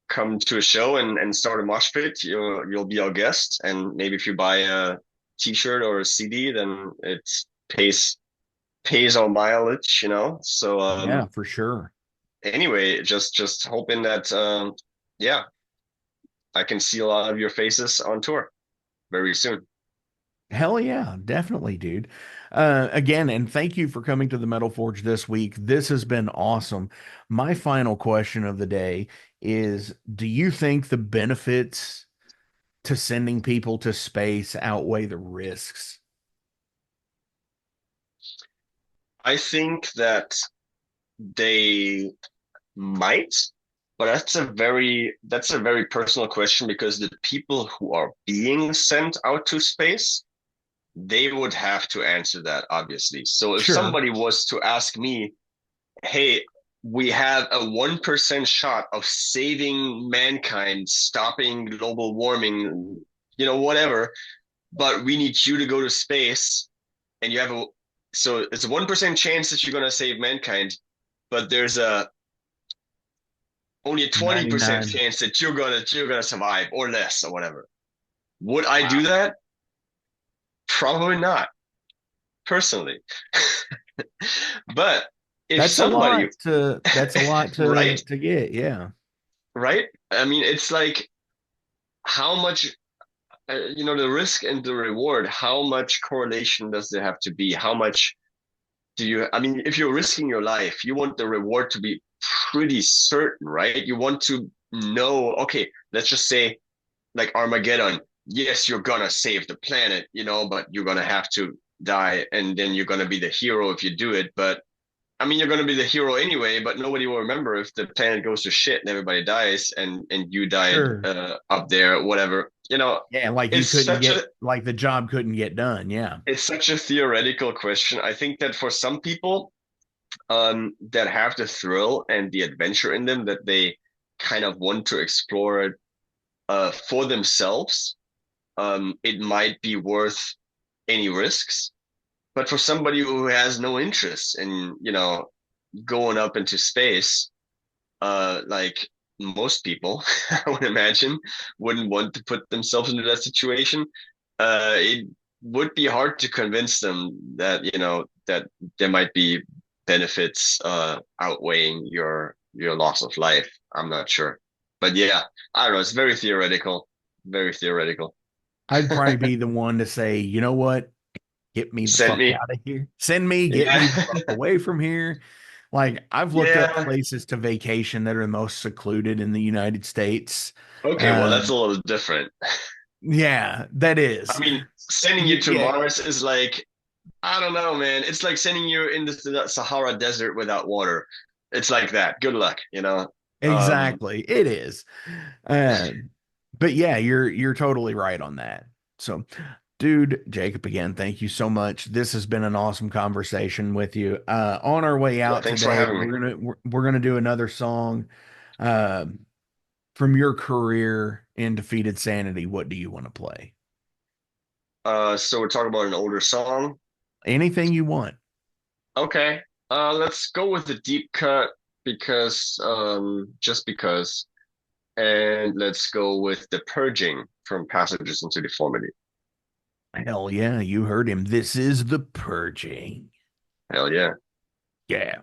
come to a show and start a mosh pit. You'll be our guest, and maybe if you buy a T-shirt or a CD, then it pays our mileage. So Yeah, for sure. anyway, just hoping that yeah, I can see a lot of your faces on tour very soon. Hell yeah, definitely, dude. Again, and thank you for coming to the Metal Forge this week. This has been awesome. My final question of the day is, do you think the benefits to sending people to space outweigh the risks? I think that they might, but that's a very personal question because the people who are being sent out to space, they would have to answer that, obviously. So if Sure. somebody was to ask me, hey, we have a 1% shot of saving mankind, stopping global warming, whatever, but we need you to go to space and so it's a 1% chance that you're going to save mankind, but there's only a 20% 99. chance that you're gonna survive or less or whatever. Would I Wow. do that? Probably not, personally. But if That's a somebody, lot to right, to get. Yeah. right? I mean, it's like how much, the risk and the reward, how much correlation does there have to be? How much I mean, if you're risking your life, you want the reward to be pretty certain, right? You want to know, okay, let's just say like Armageddon. Yes, you're gonna save the planet, but you're gonna have to die, and then you're gonna be the hero if you do it. But I mean, you're gonna be the hero anyway, but nobody will remember if the planet goes to shit and everybody dies and you died Sure. up there, whatever. Yeah, like you It's couldn't such get a like the job couldn't get done. Yeah. it's such a theoretical question. I think that for some people, that have the thrill and the adventure in them, that they kind of want to explore it for themselves, it might be worth any risks. But for somebody who has no interest in, going up into space, like most people, I would imagine, wouldn't want to put themselves into that situation. It would be hard to convince them that, that there might be benefits outweighing your loss of life. I'm not sure. But yeah, I don't know. It's very theoretical. Very theoretical. I'd probably be the one to say, you know what? Get me the Send fuck me. out of here. Send me, get me the Yeah. fuck away from here. Like I've looked up Yeah. places to vacation that are most secluded in the United States. Okay, well, that's Um, a little different. yeah, that I is. mean, sending you to Yeah, Mars is like, I don't know, man. It's like sending you into the Sahara Desert without water. It's like that. Good luck. Um, exactly. It is. Um, but yeah, you're totally right on that. So, dude, Jacob, again, thank you so much. This has been an awesome conversation with you. On our way yeah, out thanks for today, having me. we're gonna do another song um, from your career in Defeated Sanity. What do you want to play? So we're talking about an older song. Anything you want. Okay. Let's go with the deep cut because, just because, and let's go with the purging from Passages into Deformity. Hell yeah, you heard him. This is the purging. Hell yeah. Yeah.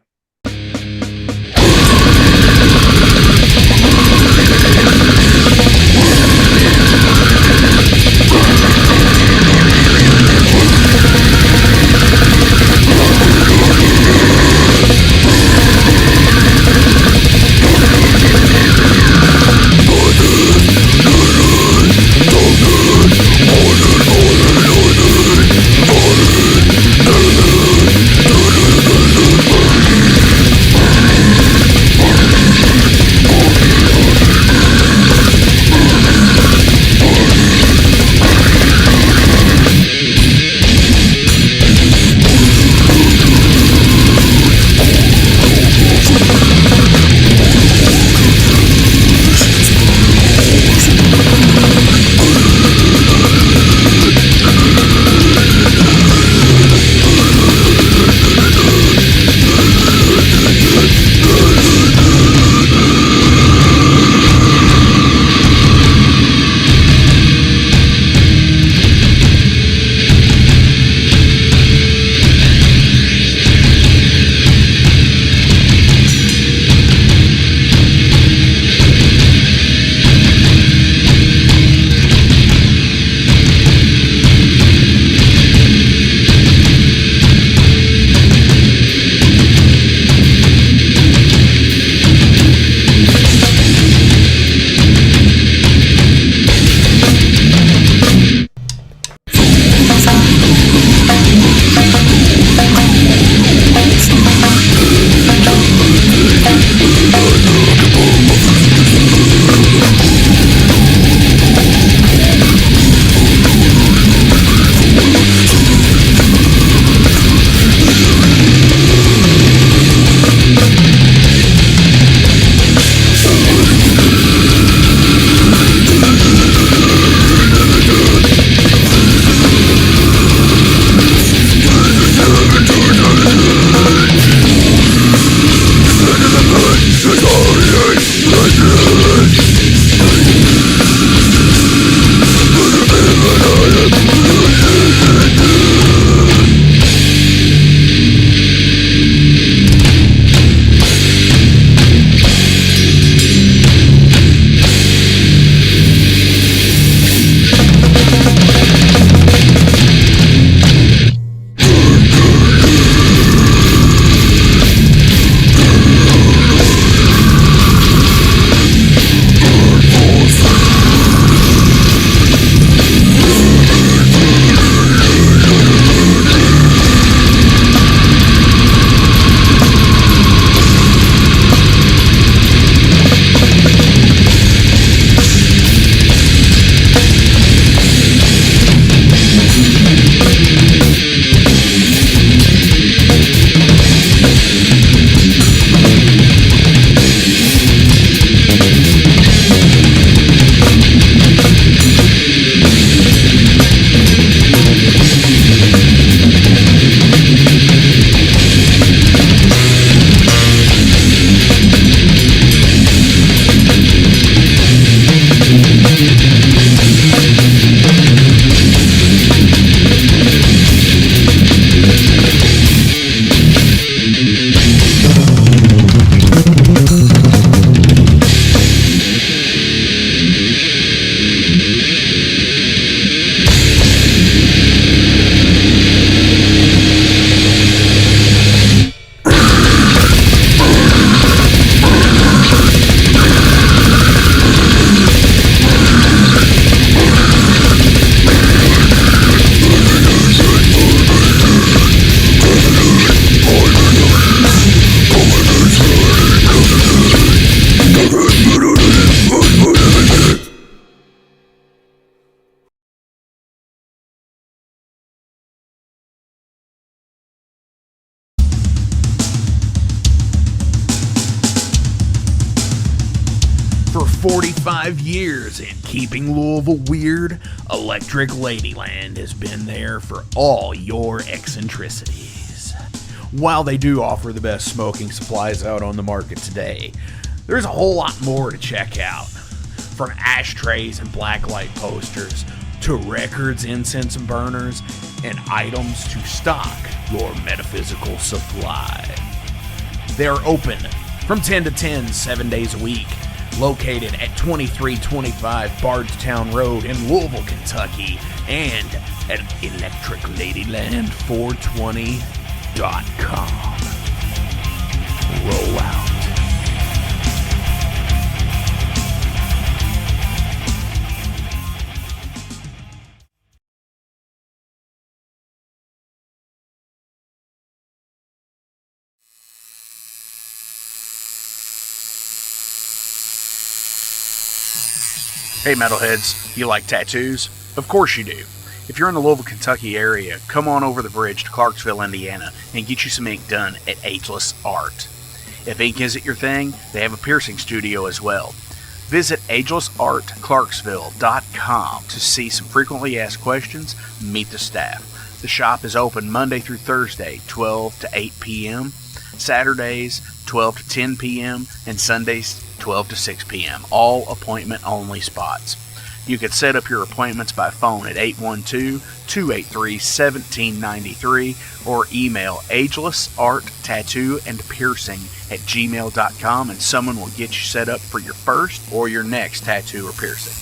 45 years in keeping Louisville weird, Electric Ladyland has been there for all your eccentricities. While they do offer the best smoking supplies out on the market today, there's a whole lot more to check out. From ashtrays and blacklight posters, to records, incense and burners, and items to stock your metaphysical supply. They are open from 10 to 10, 7 days a week, located at 2325 Bardstown Road in Louisville, Kentucky, and at electricladyland420.com. Roll out. Hey metalheads, you like tattoos? Of course you do. If you're in the Louisville, Kentucky area, come on over the bridge to Clarksville, Indiana, and get you some ink done at Ageless Art. If ink isn't your thing, they have a piercing studio as well. Visit agelessartclarksville.com to see some frequently asked questions, meet the staff. The shop is open Monday through Thursday, 12 to 8 p.m., Saturdays, 12 to 10 p.m., and Sundays, 12 to 6 p.m., all appointment-only spots. You can set up your appointments by phone at 812-283-1793 or email agelessarttatoosandpiercing@gmail.com and someone will get you set up for your first or your next tattoo or piercing.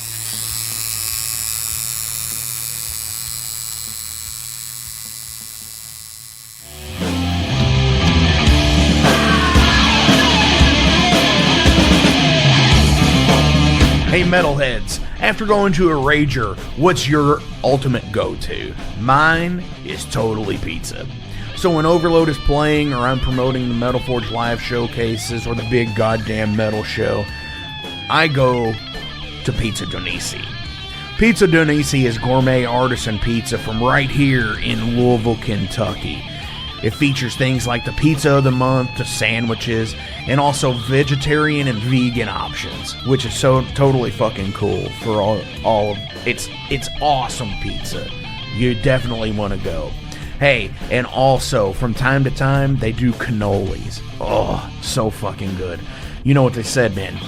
Hey metalheads, after going to a rager, what's your ultimate go-to? Mine is totally pizza. So when Overload is playing, or I'm promoting the Metal Forge live showcases, or the big goddamn metal show, I go to Pizza Donisi. Pizza Donisi is gourmet artisan pizza from right here in Louisville, Kentucky. It features things like the pizza of the month, the sandwiches, and also vegetarian and vegan options, which is so totally fucking cool for all of it's awesome pizza. You definitely want to go. Hey, and also from time to time they do cannolis. Oh, so fucking good. You know what they said, man?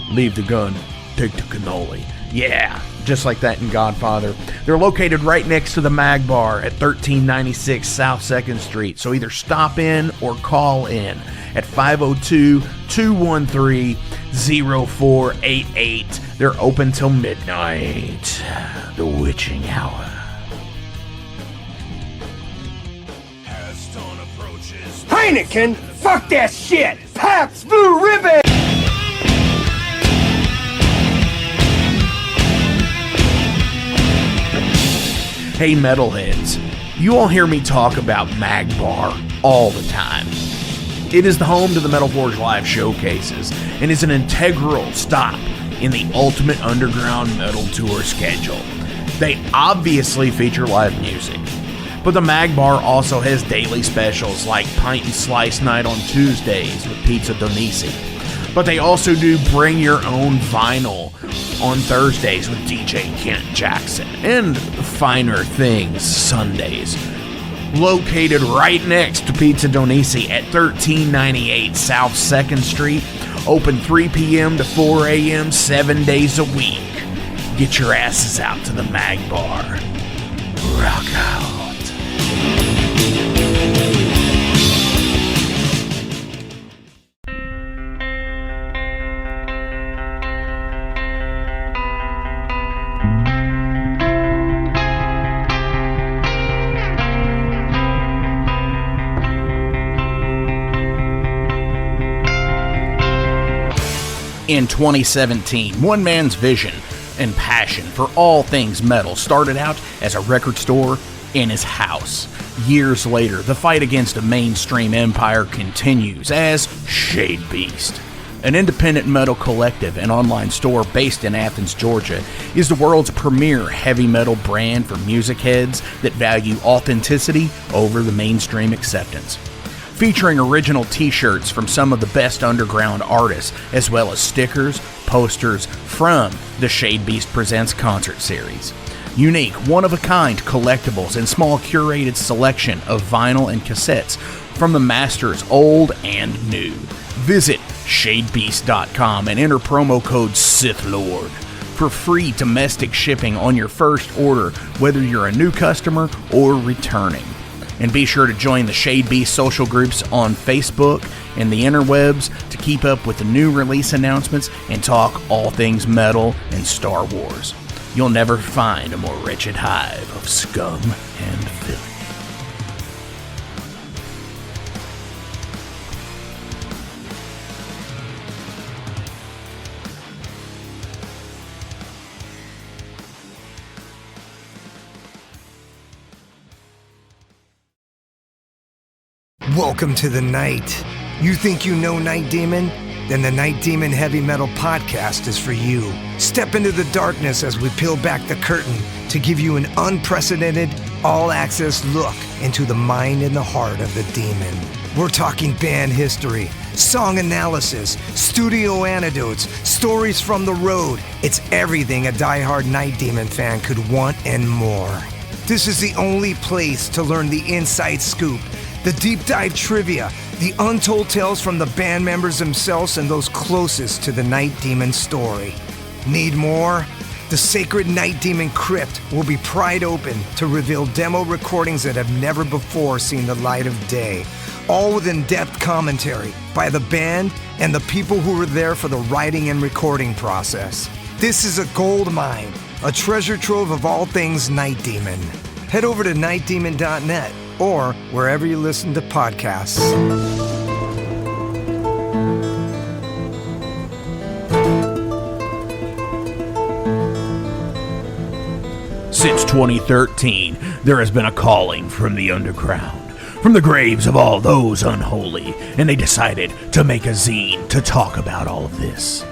Leave the gun, take the cannoli. Yeah, just like that in Godfather. They're located right next to the Mag Bar at 1396 South 2nd Street. So either stop in or call in at 502-213-0488. They're open till midnight. The witching hour. Heineken? Fuck that shit! Pabst Blue Ribbon! Hey metalheads, you all hear me talk about Mag Bar all the time. It is the home to the Metal Forge live showcases and is an integral stop in the ultimate underground metal tour schedule. They obviously feature live music, but the Mag Bar also has daily specials like Pint and Slice Night on Tuesdays with Pizza Donisi. But they also do Bring Your Own Vinyl on Thursdays with DJ Kent Jackson, and Finer Things Sundays. Located right next to Pizza Donisi at 1398 South 2nd Street, open 3 p.m. to 4 a.m. 7 days a week. Get your asses out to the Mag Bar. Rock out. In 2017, one man's vision and passion for all things metal started out as a record store in his house. Years later, the fight against a mainstream empire continues as Shade Beast. An independent metal collective and online store based in Athens, Georgia, is the world's premier heavy metal brand for music heads that value authenticity over the mainstream acceptance. Featuring original t-shirts from some of the best underground artists, as well as stickers, posters from the Shade Beast Presents concert series. Unique, one-of-a-kind collectibles and small curated selection of vinyl and cassettes from the masters old and new. Visit shadebeast.com and enter promo code SithLord for free domestic shipping on your first order, whether you're a new customer or returning. And be sure to join the Shade Beast social groups on Facebook and the interwebs to keep up with the new release announcements and talk all things metal and Star Wars. You'll never find a more wretched hive of scum and filth. Welcome to the night. You think you know Night Demon? Then the Night Demon Heavy Metal Podcast is for you. Step into the darkness as we peel back the curtain to give you an unprecedented, all-access look into the mind and the heart of the demon. We're talking band history, song analysis, studio anecdotes, stories from the road. It's everything a diehard Night Demon fan could want and more. This is the only place to learn the inside scoop, the deep dive trivia, the untold tales from the band members themselves and those closest to the Night Demon story. Need more? The Sacred Night Demon Crypt will be pried open to reveal demo recordings that have never before seen the light of day, all with in-depth commentary by the band and the people who were there for the writing and recording process. This is a gold mine, a treasure trove of all things Night Demon. Head over to nightdemon.net or wherever you listen to podcasts. Since 2013, there has been a calling from the underground, from the graves of all those unholy, and they decided to make a zine to talk about all of this.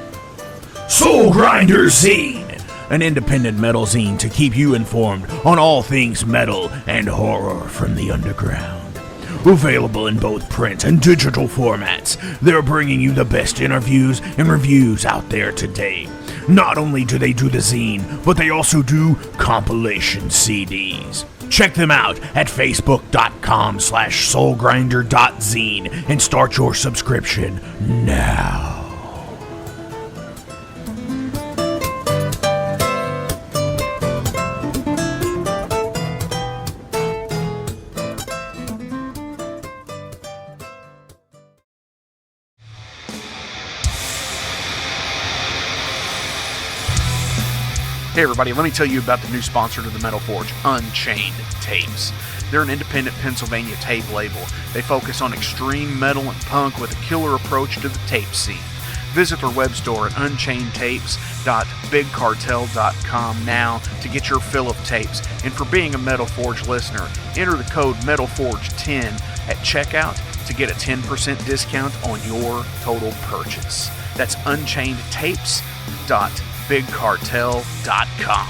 Soul Grinder Zine! An independent metal zine to keep you informed on all things metal and horror from the underground. Available in both print and digital formats, they're bringing you the best interviews and reviews out there today. Not only do they do the zine, but they also do compilation CDs. Check them out at facebook.com/soulgrinder.zine and start your subscription now. Hey everybody, let me tell you about the new sponsor to the Metal Forge, Unchained Tapes. They're an independent Pennsylvania tape label. They focus on extreme metal and punk with a killer approach to the tape scene. Visit their web store at unchainedtapes.bigcartel.com now to get your fill of tapes. And for being a Metal Forge listener, enter the code METALFORGE10 at checkout to get a 10% discount on your total purchase. That's unchainedtapes.bigcartel.com.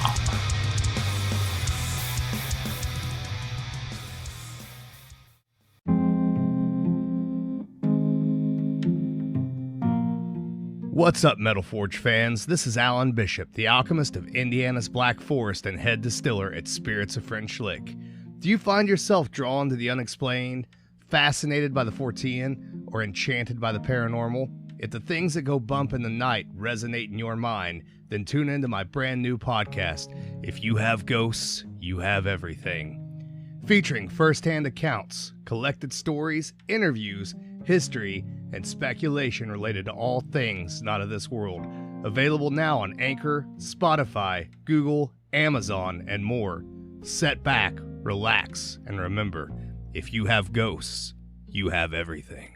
What's up, Metal Forge fans? This is Alan Bishop, the alchemist of Indiana's Black Forest and head distiller at Spirits of French Lick. Do you find yourself drawn to the unexplained, fascinated by the Fortean, or enchanted by the paranormal? If the things that go bump in the night resonate in your mind, then tune into my brand new podcast, If You Have Ghosts, You Have Everything. Featuring first-hand accounts, collected stories, interviews, history, and speculation related to all things not of this world. Available now on Anchor, Spotify, Google, Amazon, and more. Set back, relax, and remember, if you have ghosts, you have everything.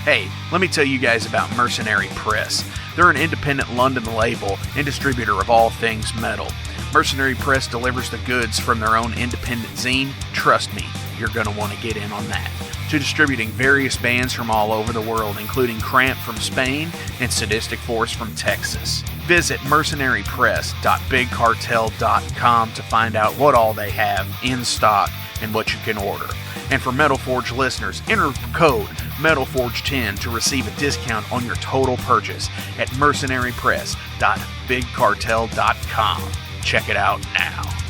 Hey, let me tell you guys about Mercenary Press. They're an independent London label and distributor of all things metal. Mercenary Press delivers the goods from their own independent zine. Trust me, you're going to want to get in on that. to distributing various bands from all over the world, including Cramp from Spain and Sadistic Force from Texas. Visit mercenarypress.bigcartel.com to find out what all they have in stock and what you can order. And for Metal Forge listeners, enter code METALFORGE10 to receive a discount on your total purchase at mercenarypress.bigcartel.com. Check it out now.